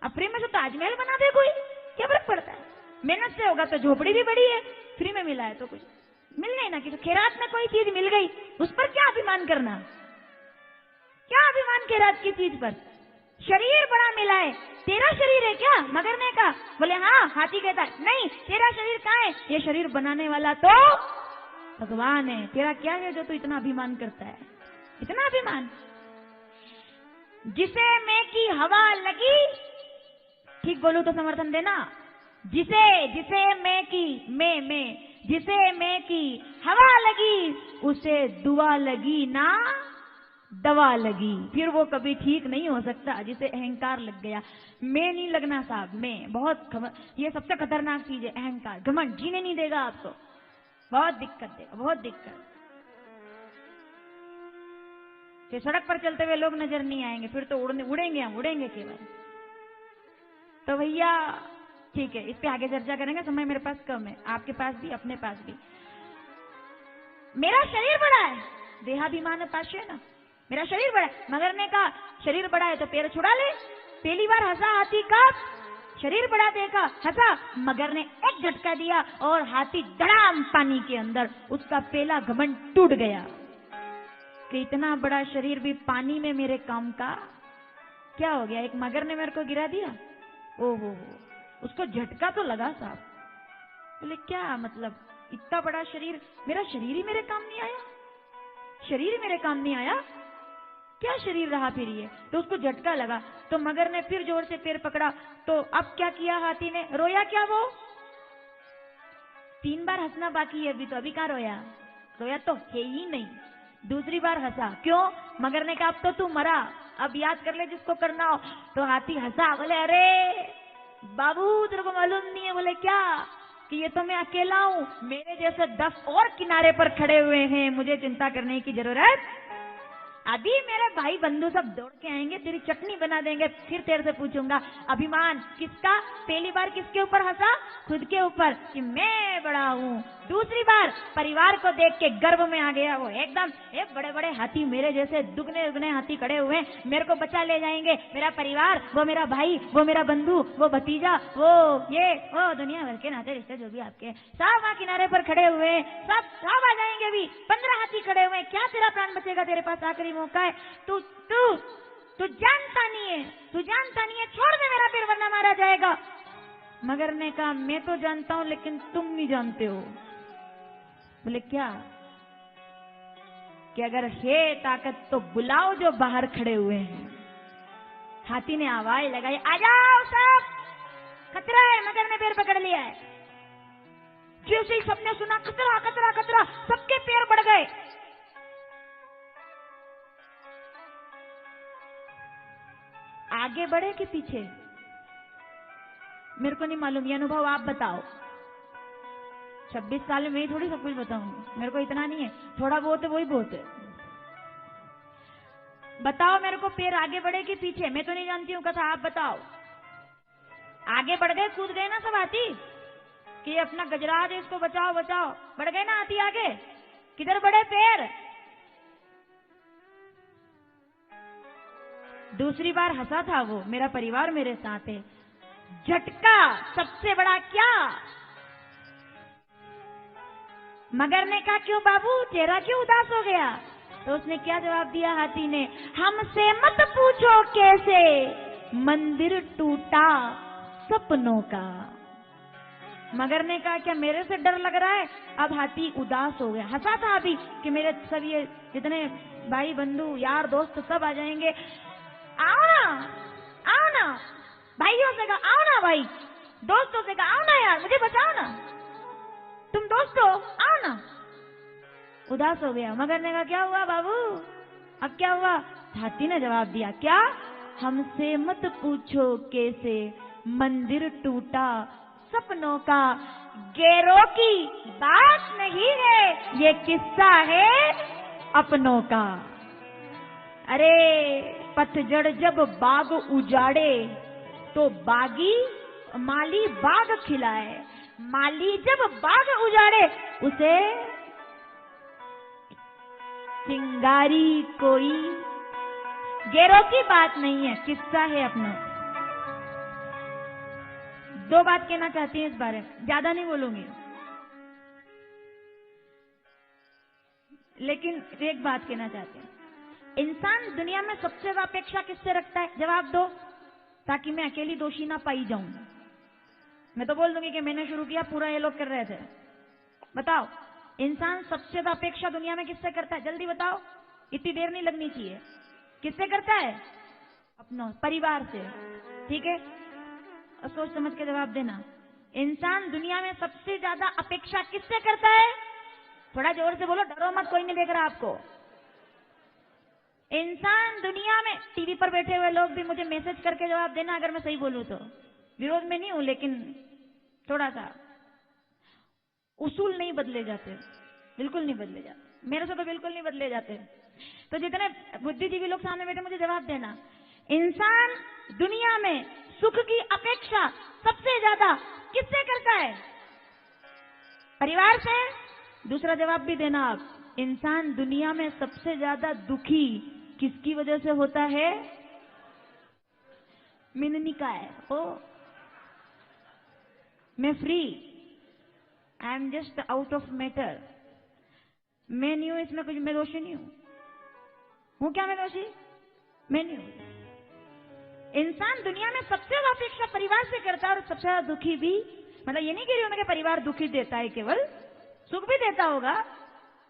अब फ्री में से ताजमहल बना दे कोई, क्या फर्क पड़ता है? मेहनत से होगा तो झोपड़ी भी बड़ी है, फ्री में मिला है तो कुछ मिल गई ना। कि खैरात में कोई चीज मिल गई, उस पर क्या अभिमान करना? क्या अभिमान खैरात की चीज पर? शरीर बड़ा मिला है, तेरा शरीर है क्या? मगर ने कहा। बोले हाँ। हाथी कहता है नहीं, तेरा शरीर कहाँ है? ये शरीर बनाने वाला तो भगवान है। तेरा क्या है जो तू इतना अभिमान करता है? इतना अभिमान। जिसे मैं की हवा लगी, ठीक बोलूं तो समर्थन देना। जिसे मैं की, मैं जिसे मैं की हवा लगी, उसे दुआ लगी ना दवा लगी। फिर वो कभी ठीक नहीं हो सकता। जिसे अहंकार लग गया, मैं नहीं लगना साहब, मैं बहुत ये सबसे खतरनाक चीज है, अहंकार, घमंड। जीने नहीं देगा आपको, बहुत दिक्कत देगा, बहुत दिक्कत। फिर सड़क पर चलते हुए लोग नजर नहीं आएंगे, फिर तो उड़ेंगे हम, उड़ेंगे केवल। तो भैया ठीक है, इस पे आगे चर्चा करेंगे, समय मेरे पास कम है, आपके पास भी, अपने पास भी। मेरा शरीर बड़ा है, देहाभिमान पास है ना, मेरा शरीर बड़ा है। मगर ने कहा शरीर बड़ा है तो पैर छुड़ा ले। पहली बार हंसा हाथी का, शरीर बड़ा देखा, हंसा। मगर ने एक झटका दिया और हाथी धड़ाम पानी के अंदर, उसका पहला घमंड टूट गया कि इतना बड़ा शरीर भी पानी में मेरे काम का। क्या हो गया? एक मगर ने मेरे को गिरा दिया। ओहो, उसको झटका तो लगा साहब। बोले क्या मतलब, इतना बड़ा शरीर, मेरा शरीर ही मेरे काम नहीं आया, शरीर ही मेरे काम नहीं आया, क्या शरीर रहा फिर ये? तो उसको झटका लगा, तो मगर ने फिर जोर से पैर पकड़ा। तो अब क्या किया हाथी ने? रोया क्या वो? 3 बार हंसना बाकी है अभी, तो अभी कहाँ रोया? रोया तो है ही नहीं। दूसरी बार हंसा, क्यों? मगर ने कहा अब तो तू मरा, अब याद कर ले जिसको करना हो। तो हाथी हंसा, बोले अरे बाबू तेरे को मालूम नहीं है। बोले क्या? कि ये तो मैं अकेला हूं, मेरे जैसे 10 और किनारे पर खड़े हुए हैं, मुझे चिंता करने की जरूरत अभी मेरे भाई बंधु सब दौड़ के आएंगे, तेरी चटनी बना देंगे, फिर तेरे से पूछूंगा अभिमान किसका। पहली बार किसके ऊपर हंसा? खुद के ऊपर कि मैं बड़ा हूँ। दूसरी बार परिवार को देख के गर्व में आ गया वो एकदम, ये बड़े बड़े हाथी मेरे जैसे दुगने दुगने हाथी खड़े हुए, मेरे को बचा ले जाएंगे, मेरा परिवार, वो मेरा भाई, वो मेरा बंधु, वो भतीजा, वो ये वो दुनिया भर के नाते रिश्ते जो भी आपके सब वहां किनारे पर खड़े हुए, सब आ जाएंगे। भी 15 हाथी खड़े हुए, क्या तेरा प्राण बचेगा? तेरे पास आखिरी मौका है, तू तू तू जानता नहीं है, तू जानता नहीं है, छोड़ दे मेरा पैर वरना मारा जाएगा। मगर ने कहा मैं तो जानता हूं लेकिन तुम नहीं जानते हो। बोले क्या? कि अगर है ताकत तो बुलाओ जो बाहर खड़े हुए हैं। हाथी ने आवाज लगाई, आ जाओ सब, खतरा है। मगर ने पैर पकड़ लिया है। जैसे ही सबने सुना खतरा खतरा खतरा, सबके पैर बढ़ गए। आगे बढ़े कि पीछे मेरे को नहीं मालूम, ये अनुभव आप बताओ। 26 साल में मैं ही थोड़ी सब कुछ बताऊंगी, मेरे को इतना नहीं है, थोड़ा बहुत है वही बहुत है। बताओ मेरे को, पैर आगे बढ़े कि पीछे? मैं तो नहीं जानती हूँ कथा, आप बताओ। आगे बढ़ गए, कूद गए ना सब हाथी कि अपना गजराज है इसको बचाओ बचाओ, बढ़ गए ना हाथी आगे। किधर बढ़े पैर? दूसरी बार हंसा था वो, मेरा परिवार मेरे साथ है। झटका सबसे बड़ा क्या? मगर ने कहा क्यों बाबू, चेहरा क्यों उदास हो गया? तो उसने क्या जवाब दिया हाथी ने? हमसे मत पूछो कैसे मंदिर टूटा सपनों का। मगर ने कहा क्या मेरे से डर लग रहा है? अब हाथी उदास हो गया। हंसा था अभी कि मेरे सब ये जितने भाई बंधु यार दोस्त सब आ जाएंगे, आओ ना भाइयों से कहा आओ ना भाई, दोस्तों से कहा आओ ना यार मुझे बचाओ ना, तुम दोस्त हो आओ ना। उदास हो गया। मगर ने कहा क्या हुआ बाबू, अब क्या हुआ? हाथी ने जवाब दिया क्या? हमसे मत पूछो कैसे मंदिर टूटा सपनों का। गैरों की बात नहीं है, ये किस्सा है अपनों का। अरे पतझड़ जब बाग उजाड़े तो बागी माली बाग खिलाए, माली जब बाग उजाड़े उसे चिंगारी कोई। गैरों की बात नहीं है, किस्सा है अपना। दो बात कहना चाहती हूँ इस बारे में, ज्यादा नहीं बोलूंगी, लेकिन एक बात कहना चाहती हूँ। इंसान दुनिया में सबसे ज्यादा अपेक्षा किससे रखता है? जवाब दो, ताकि मैं अकेली दोषी ना पाई जाऊं। मैं तो बोल दूंगी कि मैंने शुरू किया, पूरा ये लोग कर रहे थे। बताओ इंसान सबसे ज्यादा अपेक्षा दुनिया में किससे करता है? जल्दी बताओ, इतनी देर नहीं लगनी चाहिए। किससे करता है? अपनों परिवार से। ठीक है, सोच समझ के जवाब देना। इंसान दुनिया में सबसे ज्यादा अपेक्षा किससे करता है? थोड़ा जोर से बोलो, डरो मत, कोई नहीं देख रहा आपको। इंसान दुनिया में, टीवी पर बैठे हुए लोग भी मुझे मैसेज करके जवाब देना अगर मैं सही बोलूं तो। विरोध में नहीं हूं, लेकिन थोड़ा सा उसूल नहीं बदले जाते, बिल्कुल नहीं बदले जाते, मेरे से तो बिल्कुल नहीं बदले जाते। तो जितने बुद्धिजीवी लोग सामने बैठे मुझे जवाब देना। इंसान दुनिया में सुख की अपेक्षा सबसे ज्यादा किससे करता है? परिवार से। दूसरा जवाब भी देना आप, इंसान दुनिया में सबसे ज्यादा दुखी किसकी वजह से होता है? मिननी का है ओ, मैं free, I am just out of matter. मैं नहीं हूं इसमें कुछ, मैं दोषी नहीं हूं क्या? मैं दोषी? मैं नहीं हूं। इंसान दुनिया में सबसे ज्यादा अपेक्षा परिवार से करता है और सबसे ज्यादा दुखी भी। मतलब ये नहीं कह रही हूं मैं कि परिवार दुखी देता है, केवल सुख भी देता होगा,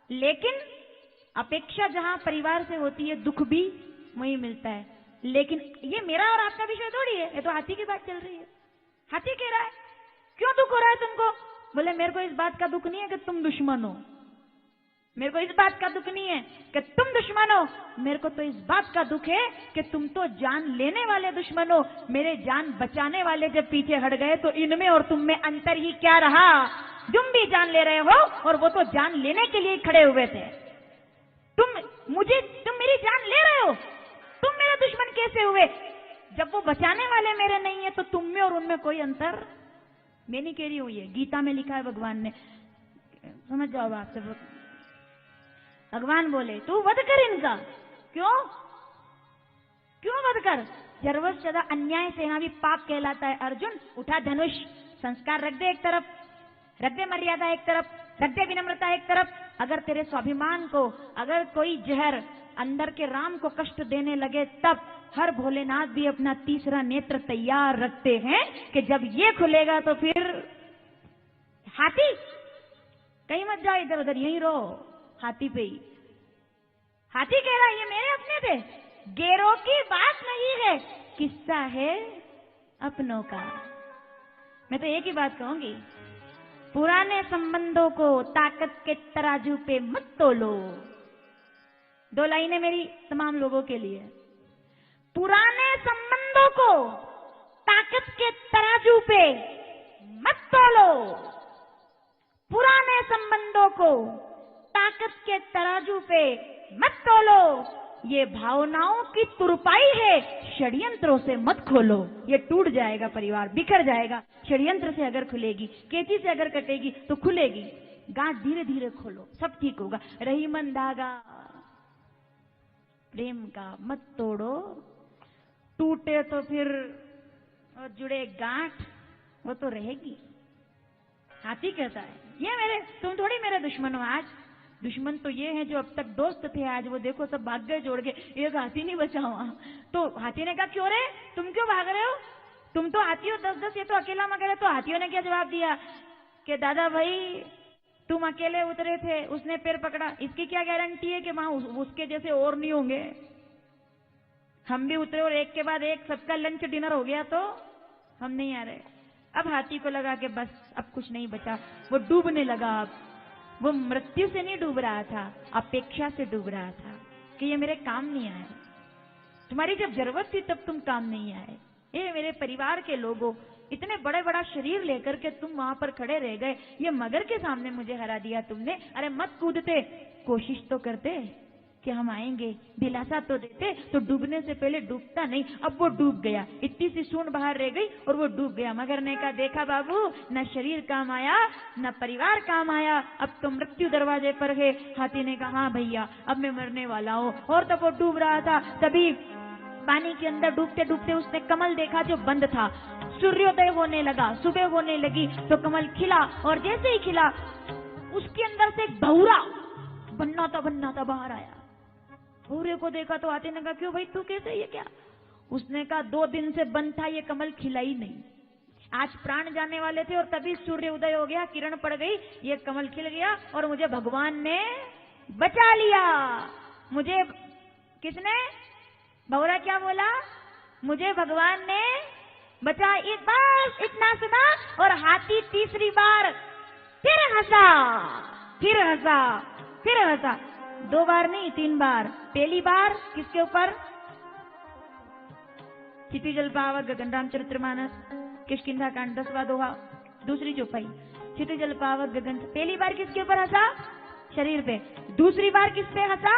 लेकिन अपेक्षा जहां परिवार से होती है दुख भी वहीं मिलता है। लेकिन ये मेरा और आपका विषय थोड़ी है, ये तो हाथी की बात चल रही है। हाथी कह रहा है क्यों दुख हो रहा है तुमको? बोले मेरे को इस बात का दुख नहीं है कि तुम दुश्मन हो, मेरे को इस बात का दुख नहीं है कि तुम दुश्मन हो, मेरे को तो इस बात का दुख है कि तुम तो जान लेने वाले दुश्मन हो। मेरे जान बचाने वाले जब पीछे हट गए तो इनमें और तुम में अंतर ही क्या रहा? तुम भी जान ले रहे हो और वो तो जान लेने के लिए खड़े हुए थे। तुम तुम मेरी जान ले रहे हो, तुम मेरा दुश्मन कैसे हुए? जब वो बचाने वाले मेरे नहीं है तो तुम में और उनमें कोई अंतर? मैं नहीं कह रही हूं, ये गीता में लिखा है भगवान ने, समझ जाओ बात से। भगवान बोले तू वध कर इनका। क्यों वध कर? जरूरत ज्यादा अन्याय से यहाँ भी पाप कहलाता है। अर्जुन उठा धनुष, संस्कार रख दे एक तरफ, रख दे मर्यादा एक तरफ, रख दे विनम्रता एक तरफ। अगर तेरे स्वाभिमान को अगर कोई जहर अंदर के राम को कष्ट देने लगे, तब हर भोलेनाथ भी अपना तीसरा नेत्र तैयार रखते हैं कि जब ये खुलेगा तो फिर हाथी, कहीं मत जाओ इधर उधर, यहीं रहो हाथी पे ही। हाथी कह रहा ये मेरे अपने थे, गेरों की बात नहीं है, किस्सा है अपनों का। मैं तो एक ही बात कहूंगी, पुराने संबंधों को ताकत के तराजू पे मत तोलो। 2 लाइनें मेरी तमाम लोगों के लिए। पुराने संबंधों को ताकत के तराजू पे मत तोलो। पुराने संबंधों को ताकत के तराजू पे मत तोलो। ये भावनाओं की तुरपाई है, षड्यंत्रों से मत खोलो। ये टूट जाएगा, परिवार बिखर जाएगा। षड्यंत्र से अगर खुलेगी, केची से अगर कटेगी तो खुलेगी। गांठ धीरे धीरे खोलो, सब ठीक होगा। रहीमन धागा प्रेम का मत तोड़ो, टूटे तो फिर जुड़े गांठ वो तो रहेगी। हाथी कहता है ये तुम थोड़ी मेरे दुश्मन हो। आज दुश्मन तो ये है जो अब तक दोस्त थे, आज वो देखो सब भाग गए जोड़ के, एक हाथी नहीं बचा हुआ। तो हाथी ने कहा क्यों रे, तुम क्यों भाग रहे हो? तुम तो हाथी हो 10-10, ये तो अकेला मगर है। तो हाथियों ने क्या जवाब दिया कि दादा भाई तुम अकेले उतरे थे, उसने पैर पकड़ा, इसकी क्या गारंटी है कि वहां उसके जैसे और नहीं होंगे? हम भी उतरे और एक के बाद एक सबका लंच डिनर हो गया तो हम नहीं आ रहे। अब हाथी को लगा कि बस अब कुछ नहीं बचा, वो डूबने लगा। अब वो मृत्यु से नहीं डूब रहा था, अपेक्षा से डूब रहा था कि ये मेरे काम नहीं आए। तुम्हारी जब जरूरत थी तब तुम काम नहीं आए। ये मेरे परिवार के लोगों, इतने बड़े बड़ा शरीर लेकर के तुम वहां पर खड़े रह गए, ये मगर के सामने मुझे हरा दिया तुमने। अरे मत कूदते, कोशिश तो करते कि हम आएंगे, दिलासा तो देते, तो डूबने से पहले डूबता नहीं। अब वो डूब गया, इतनी सी सूंड बाहर रह गई और वो डूब गया। मगर ने कहा देखा बाबू, न शरीर काम आया न परिवार काम आया, अब तो मृत्यु दरवाजे पर है। हाथी ने कहा हाँ भैया अब मैं मरने वाला हूँ। और तब वो डूब रहा था, तभी पानी के अंदर डूबते डूबते उसने कमल देखा जो बंद था। सूर्योदय होने लगा, सुबह होने लगी तो कमल खिला, और जैसे ही खिला उसके अंदर से एक भौरा बनना था बाहर आया। भौरे को देखा तो हाथी ने कहा क्यों भाई तू कैसे, ये क्या? उसने कहा 2 दिन से बंद था, ये कमल खिला ही नहीं। आज प्राण जाने वाले थे और तभी सूर्य उदय हो गया, किरण पड़ गई, ये कमल खिल गया और मुझे भगवान ने बचा लिया। मुझे किसने? भौरा क्या बोला? मुझे भगवान ने बचा। एक बार इतना सुना और हाथी तीसरी बार फिर हंसा, फिर हंसा, फिर हंसा। 2 बार नहीं 3 बार। पहली बार किसके ऊपर? क्षितिजल पावक गगन, रामचरितमानस किष्किंधा कांड 10वां दोहा, दूसरी चौपाई। क्षितिजल पावक गगन, पहली बार किसके ऊपर हंसा? शरीर पे। दूसरी बार किस पे हंसा?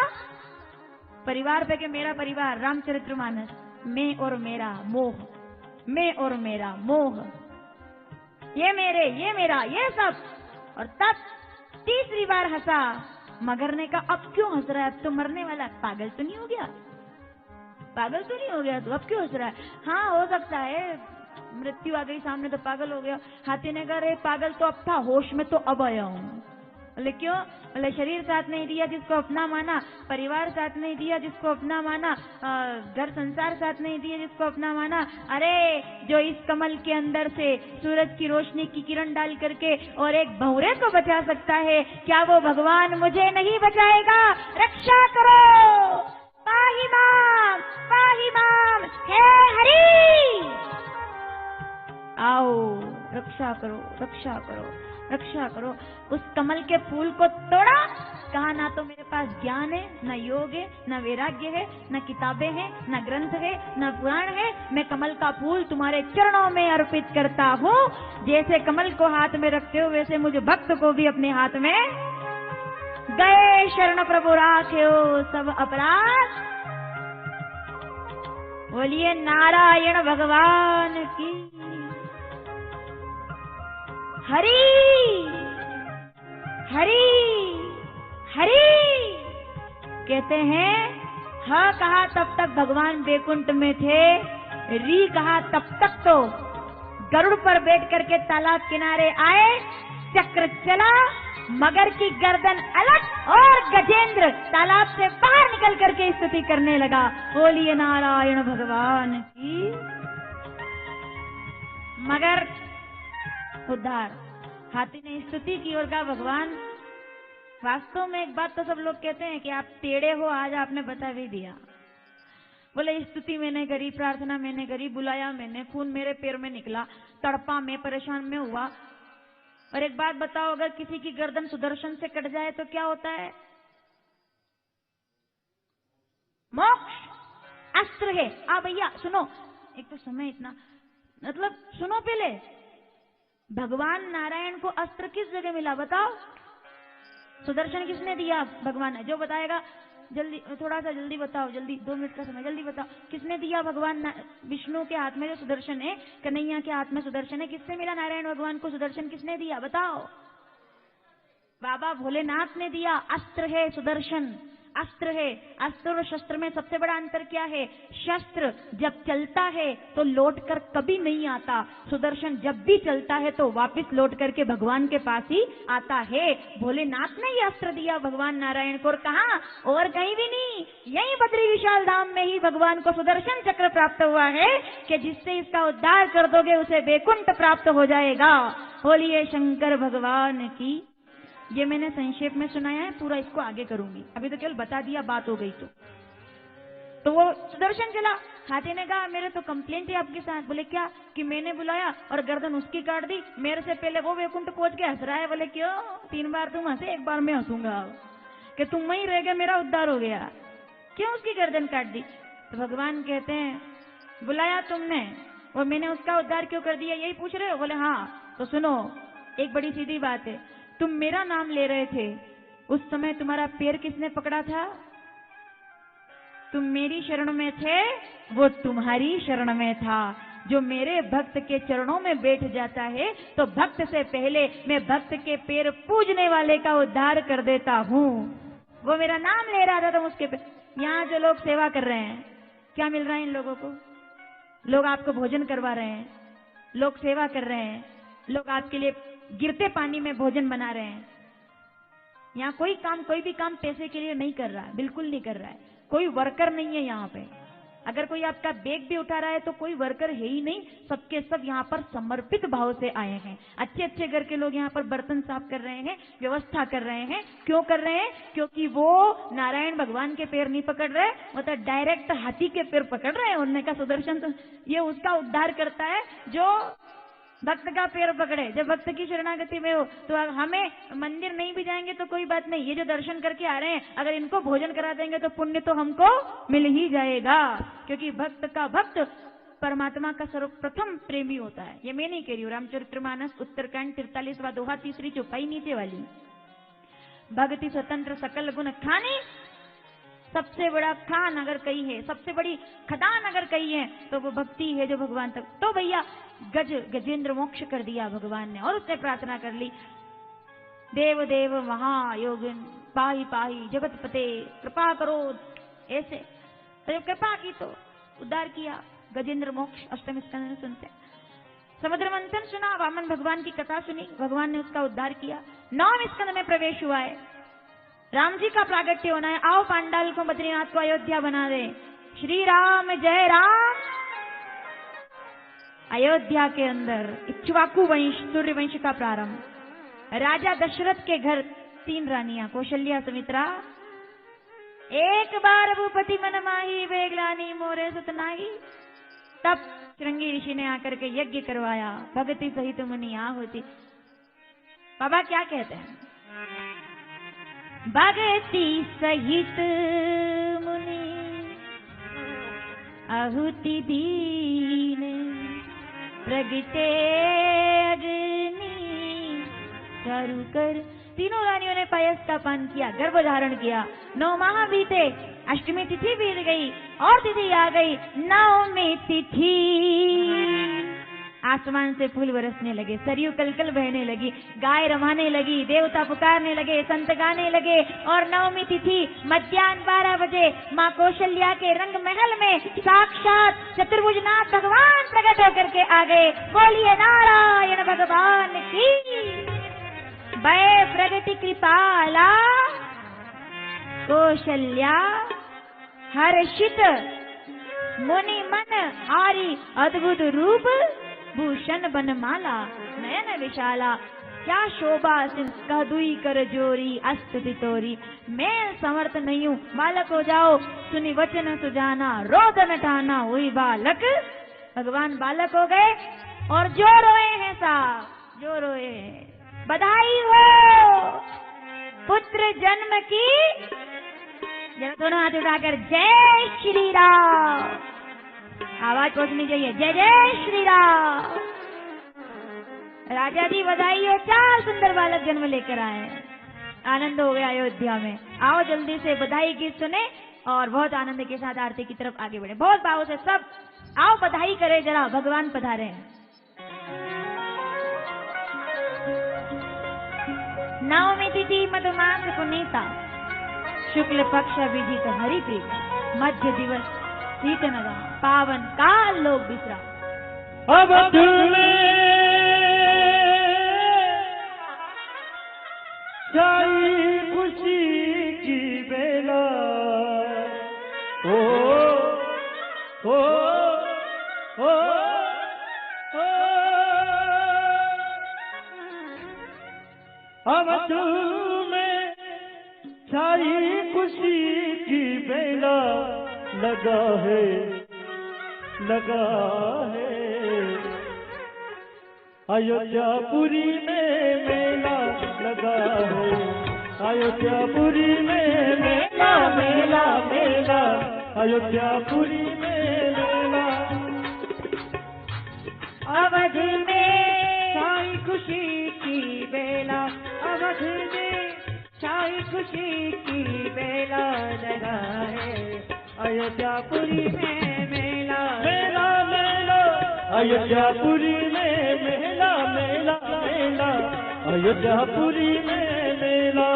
परिवार पे, के मेरा परिवार, रामचरितमानस। मैं और मेरा मोह, मैं और मेरा मोह, ये मेरे, ये मेरा, ये सब। और तब तीसरी बार हंसा। मगर ने कहा अब क्यों हंस रहा है? अब तो मरने वाला, पागल तो नहीं हो गया? पागल तो नहीं हो गया तो अब क्यों हंस रहा है? हाँ हो सकता है मृत्यु आ गई सामने तो पागल हो गया। हाथी ने कहा रे पागल तो अब था, होश में तो अब आया हूं। बोले क्यों? बोले शरीर साथ नहीं दिया जिसको अपना माना, परिवार साथ नहीं दिया जिसको अपना माना, घर संसार साथ नहीं दिया जिसको अपना माना। अरे जो इस कमल के अंदर से सूरज की रोशनी की किरण डाल करके और एक भौरे को बचा सकता है, क्या वो भगवान मुझे नहीं बचाएगा? रक्षा करो, पाहि माम हे हरि। आओ रक्षा करो, रक्षा करो, रक्षा करो। उस कमल के फूल को तोड़ा, कहा ना तो मेरे पास ज्ञान है, न योग है, न वैराग्य है, न किताबें हैं, न ग्रंथ है, न पुराण है। मैं कमल का फूल तुम्हारे चरणों में अर्पित करता हूँ। जैसे कमल को हाथ में रखते हो वैसे मुझे भक्त को भी अपने हाथ में गए शरण प्रभु राख्यो सब अपराध। बोलिए नारायण भगवान की। हरि हरि हरि। कहते हैं हा कहा तब तक भगवान बैकुंठ में थे, री कहा तब तक तो गरुड़ पर बैठ करके तालाब किनारे आए। चक्र चला, मगर की गर्दन अलग और गजेंद्र तालाब से बाहर निकल करके स्तुति करने लगा। बोलिए नारायण भगवान की। मगर उद्धार, हाथी ने स्तुति की और कहा भगवान वास्तव में एक बात तो सब लोग कहते हैं कि आप टेढ़े हो, आज आपने बता भी दिया। बोले स्तुति मैंने करी, प्रार्थना मैंने करी, बुलाया मैंने, खून मेरे पैर में निकला, तड़पा मैं, परेशान में हुआ। और एक बात बताओ, अगर किसी की गर्दन सुदर्शन से कट जाए तो क्या होता है? मोक्ष, अस्त्र है। भैया सुनो, एक तो समय इतना, मतलब सुनो पहले, भगवान नारायण को अस्त्र किस जगह मिला बताओ? सुदर्शन किसने दिया? भगवान ने। जो बताएगा जल्दी, थोड़ा सा जल्दी बताओ, जल्दी 2 मिनट का समय, जल्दी बताओ किसने दिया? भगवान विष्णु के हाथ में जो सुदर्शन है, कन्हैया के हाथ में सुदर्शन है, किससे मिला नारायण भगवान को सुदर्शन? किसने दिया बताओ? बाबा भोलेनाथ ने दिया। अस्त्र है सुदर्शन, अस्त्र है। अस्त्र और शस्त्र में सबसे बड़ा अंतर क्या है? शस्त्र जब चलता है तो लौट कर कभी नहीं आता, सुदर्शन जब भी चलता है तो वापस लौट करके भगवान के पास ही आता है। भोलेनाथ ने ये अस्त्र दिया भगवान नारायण को, और कहा और कहीं भी नहीं, यही बद्री विशाल धाम में ही भगवान को सुदर्शन चक्र प्राप्त हुआ है कि जिससे इसका उद्धार कर दोगे उसे वैकुंठ प्राप्त हो जाएगा। बोलिए शंकर भगवान की। ये मैंने संक्षेप में सुनाया है, पूरा इसको आगे करूंगी, अभी तो केवल बता दिया, बात हो गई। तो वो सुदर्शन चला। हाथी ने कहा मेरे तो कंप्लेंट है आपके साथ। बोले क्या? कि मैंने बुलाया और गर्दन उसकी काट दी, मेरे से पहले वो वैकुंठ पहुंच के हंस रहा है। बोले क्यों? 3 बार तुम हंसे, 1 बार मैं हंसूंगा कि तुम वहीं रह गए, मेरा उद्धार हो गया। क्यों उसकी गर्दन काट दी? तो भगवान कहते हैं बुलाया तुमने और मैंने उसका उद्धार क्यों कर दिया, यही पूछ रहे हो? बोले हाँ। तो सुनो, एक बड़ी सीधी बात है, तुम मेरा नाम ले रहे थे, उस समय तुम्हारा पैर किसने पकड़ा था? तुम मेरी शरण में थे, वो तुम्हारी शरण में था। जो मेरे भक्त के चरणों में बैठ जाता है तो भक्त से पहले मैं भक्त के पैर पूजने वाले का उद्धार कर देता हूँ। वो मेरा नाम ले रहा था तो उसके यहाँ जो लोग सेवा कर रहे हैं, क्या मिल रहा है इन लोगों को? लोग आपको भोजन करवा रहे हैं, लोग सेवा कर रहे हैं, लोग आपके लिए गिरते पानी में भोजन बना रहे हैं। यहाँ कोई भी काम पैसे के लिए नहीं कर रहा है, बिल्कुल नहीं कर रहा है। कोई वर्कर नहीं है यहाँ पे। अगर कोई आपका बैग भी उठा रहा है तो कोई वर्कर है ही नहीं, सबके सब यहाँ पर समर्पित भाव से आए हैं। अच्छे अच्छे घर के लोग यहाँ पर बर्तन साफ कर रहे हैं, व्यवस्था कर रहे हैं। क्यों कर रहे हैं? क्योंकि वो नारायण भगवान के पैर नहीं पकड़ रहे, मतलब डायरेक्ट हाथी के पैर पकड़ रहे हैं। उन्होंने कहा सुदर्शन तो ये उसका उद्धार करता है जो भक्त का पैर पकड़े। जब भक्त की शरणागति में हो तो हमें मंदिर नहीं भी जाएंगे तो कोई बात नहीं, ये जो दर्शन करके आ रहे हैं अगर इनको भोजन करा देंगे तो पुण्य तो हमको मिल ही जाएगा। क्योंकि भक्त का भक्त परमात्मा का सर्वप्रथम प्रेमी होता है। ये मैं नहीं कह रही हूँ, रामचरितमानस उत्तरकांड 43वां दोहा, 3री चौपाई नीचे वाली। भक्ति स्वतंत्र सकल गुण खानी, सबसे बड़ा खान अगर कही है, सबसे बड़ी खदान अगर कही है तो वो भक्ति है जो भगवान तक। तो भैया गजेंद्र मोक्ष कर दिया भगवान ने और उसने प्रार्थना कर ली, देव देव महायोगिन पाही पाही जगत पते कृपा करो, ऐसे। तो जब कृपा की तो उद्धार किया। गजेंद्र मोक्ष अष्टम स्कंद में सुनते। समुद्र मंथन सुना, वामन भगवान की कथा सुनी, भगवान ने उसका उद्धार किया। 9वें स्कंद में प्रवेश हुआ है, राम जी का प्रागट्य होना है। आओ पांडाल को बद्रीनाथ को अयोध्या बना दे। श्री राम जय राम। अयोध्या के अंदर इक्ष्वाकु वंश, सूर्य वंश का प्रारंभ। राजा दशरथ के घर 3 रानियां, कौशल्या सुमित्रा। एक बार भूपति मन माही, वेगलानी मोरे सतनाही। तब श्रृंगी ऋषि ने आकर के यज्ञ करवाया, भगति सहित मुनि आहुति। बाबा क्या कहते हैं? भगति सहित मुनि आहुति दीन, प्रगटे अग्नि चारु कर तीनों रानियों ने पायस का पान किया, गर्भ धारण किया। 9 माह बीते, अष्टमी तिथि बीत गई और तिथि आ गई नवमी तिथि। आसमान से फूल बरसने लगे, सरयू कलकल बहने लगी, गाय रमाने लगी, देवता पुकारने लगे, संत गाने लगे। और नवमी तिथि मध्याह्न 12 बजे माँ कौशल्या के रंग महल में साक्षात चतुर्भुजनाथ भगवान प्रकट होकर के आ गए। बोलिए नारायण भगवान की। भय प्रगति कृपाला कौशल्या हर्षित मुनि मन हारी अद्भुत रूप भूषण बनमाला नयन विशाला। क्या शोभा सिंह दुई कर जोरी अस्तुति तोरी। मैं समर्थ नहीं हूँ, बालक हो जाओ, सुनी वचन सुजाना, रोदन ठाना हुई बालक। भगवान बालक हो गए और जो रोए हैं साहब, जो रोए हैं। बधाई हो पुत्र जन्म की। जरा दोनों हाथ उठाकर जय श्री राम आवाज पहुंचनी चाहिए। जय जय श्री राम। राजा जी बधाई हो, 4 सुंदर बालक जन्म लेकर आए। आनंद हो गया अयोध्या में। आओ जल्दी से बधाई गीत सुने और बहुत आनंद के साथ आरती की तरफ आगे बढ़े। बहुत भाव से सब आओ बधाई करें, जरा भगवान पधारे हैं। नवमी तिथि मधुमास पुनीता, शुक्ल पक्ष विदित हरिप्रीत, मध्य दिवस शीतनगा, पावन काल लोक बिसरा। अवध में जाई खुशी की बेला। ओ ओ ओ अवध में छाई खुशी की बेला। लगा है अयोध्यापुरी में मेला लगा है। अयोध्यापुरी में मेला मेला मेला। अयोध्यापुरी में मेला। अवध में छाई खुशी की बेला। अवध में छाई खुशी की बेला लगा है। अयोध्यापुरी में मेला मेला मेला। अयोध्यापुरी में मेला मेला मेला। अयोध्यापुरी में मेला।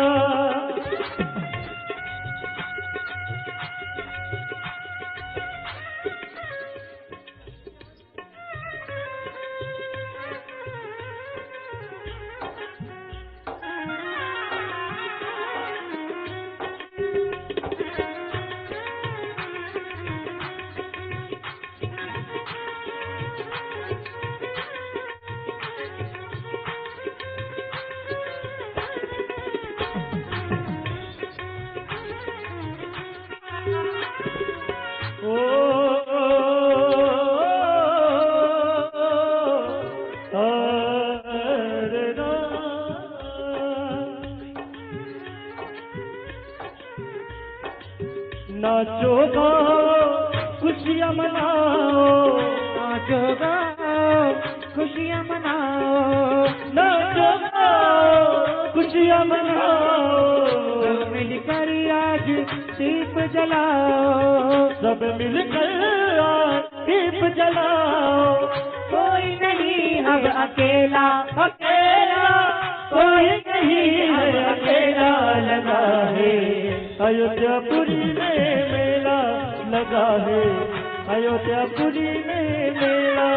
नाचो गाओ खुशियाँ मनाओ। नाचो गाओ खुशियाँ मनाओ। नाचो गाओ खुशियाँ मनाओ। सब मिलकर आज दीप जलाओ। सब मिलकर आज दीप जलाओ। कोई नहीं अब अकेला अकेला। कोई नहीं है अकेला लगा है। अयोध्यापुरी में मेला लगा है। अयोध्यापुरी में मेला।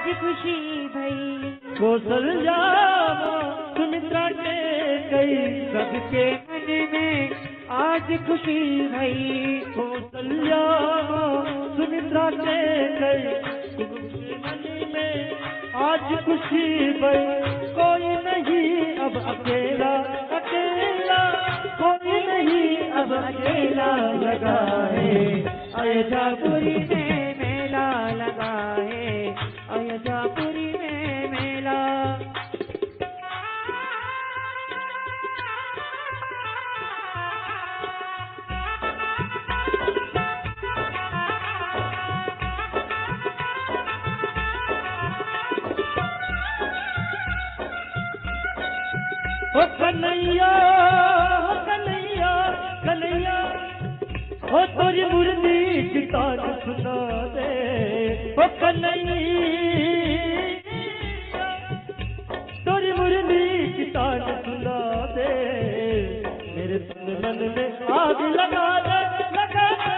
आज खुशी भई। कौशल्या सुमित्रा के गई, सबके मन में आज खुशी भई। कौशल्या सुमित्रा के गई, सबके मन में आज खुशी भई। कोई नहीं अब अकेला अकेला, कोई नहीं अब अकेला लगा है। अयोध्यापुरी में मेला लगा है, अयोध्यापुरी में मेला। ओ कन्हैया, कन्हैया, कन्हैया, ओ तोरी मुरली की तान सुना दे। ओ कन्हैया, तोरी मुरली की तान सुना दे। मेरे तन मन में आग लगा दे, लगा दे।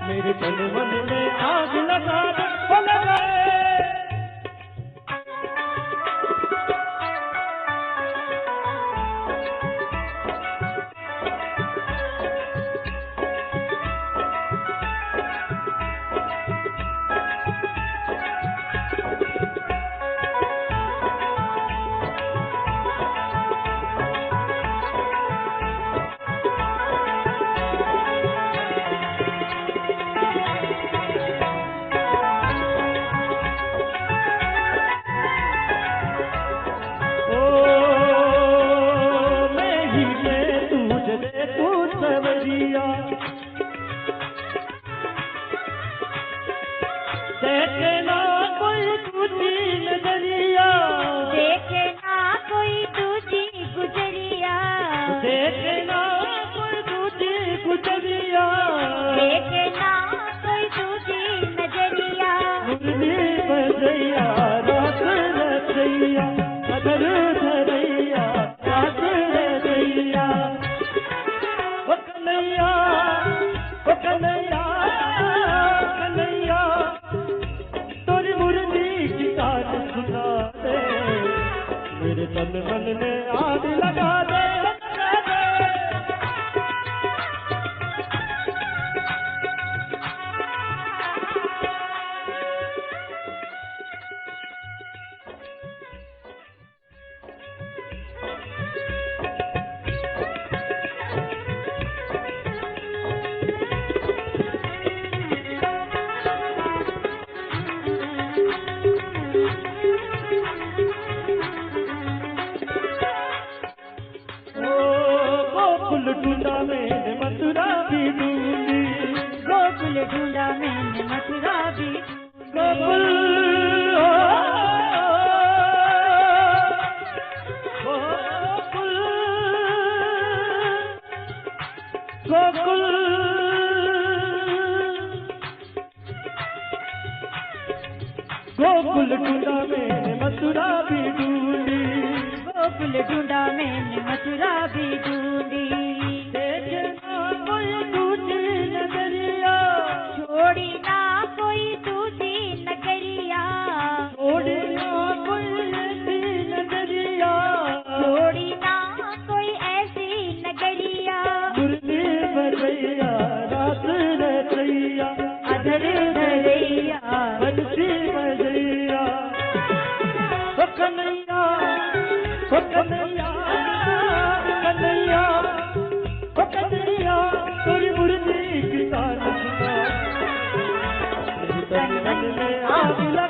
मेरे तन मन में आग लगा दे, लगा दे। देखना कोई दूजी नजरिया, देखना कोई दूजी गुजरिया, देखना कोई दूजी गुजरिया, देखना कोई दूजी नजरिया। मुरली बजैया रात रचैया, कदर धरैया रात रचैया। ओ कन्हैया, ओ कन्हैया, कन्हैया, तोरी मुरली की तान सुना दे। मेरे तन मन में आग लगा दे, लगा दे। गोकुल ढूंढा मैंने मथुरा भी ढूंढी, गोकुल ढूंढा मैंने मथुरा भी। गोकुल गोकुल गोकुल गोकुल ढूंढा मैंने मथुरा भी ढूंढी, गोकुल ढूंढा मैंने मथुरा भी ढूंढी। देखना कोई दूजी नजरिया, छोड़ी ना कोई दूजी नगरिया, छोड़ी ना कोई ऐसी नजरिया, छोड़ी ना कोई ऐसी नगरिया। मुरली बजैया रात रचैया, अधर धरैया बंसी बजैया। ओ कन्हैया, ओ कन्हैया, कन्हैया, ओ कन्हैया, तोरी मुरली की तान सुना। मेरे तन मन में आग लगा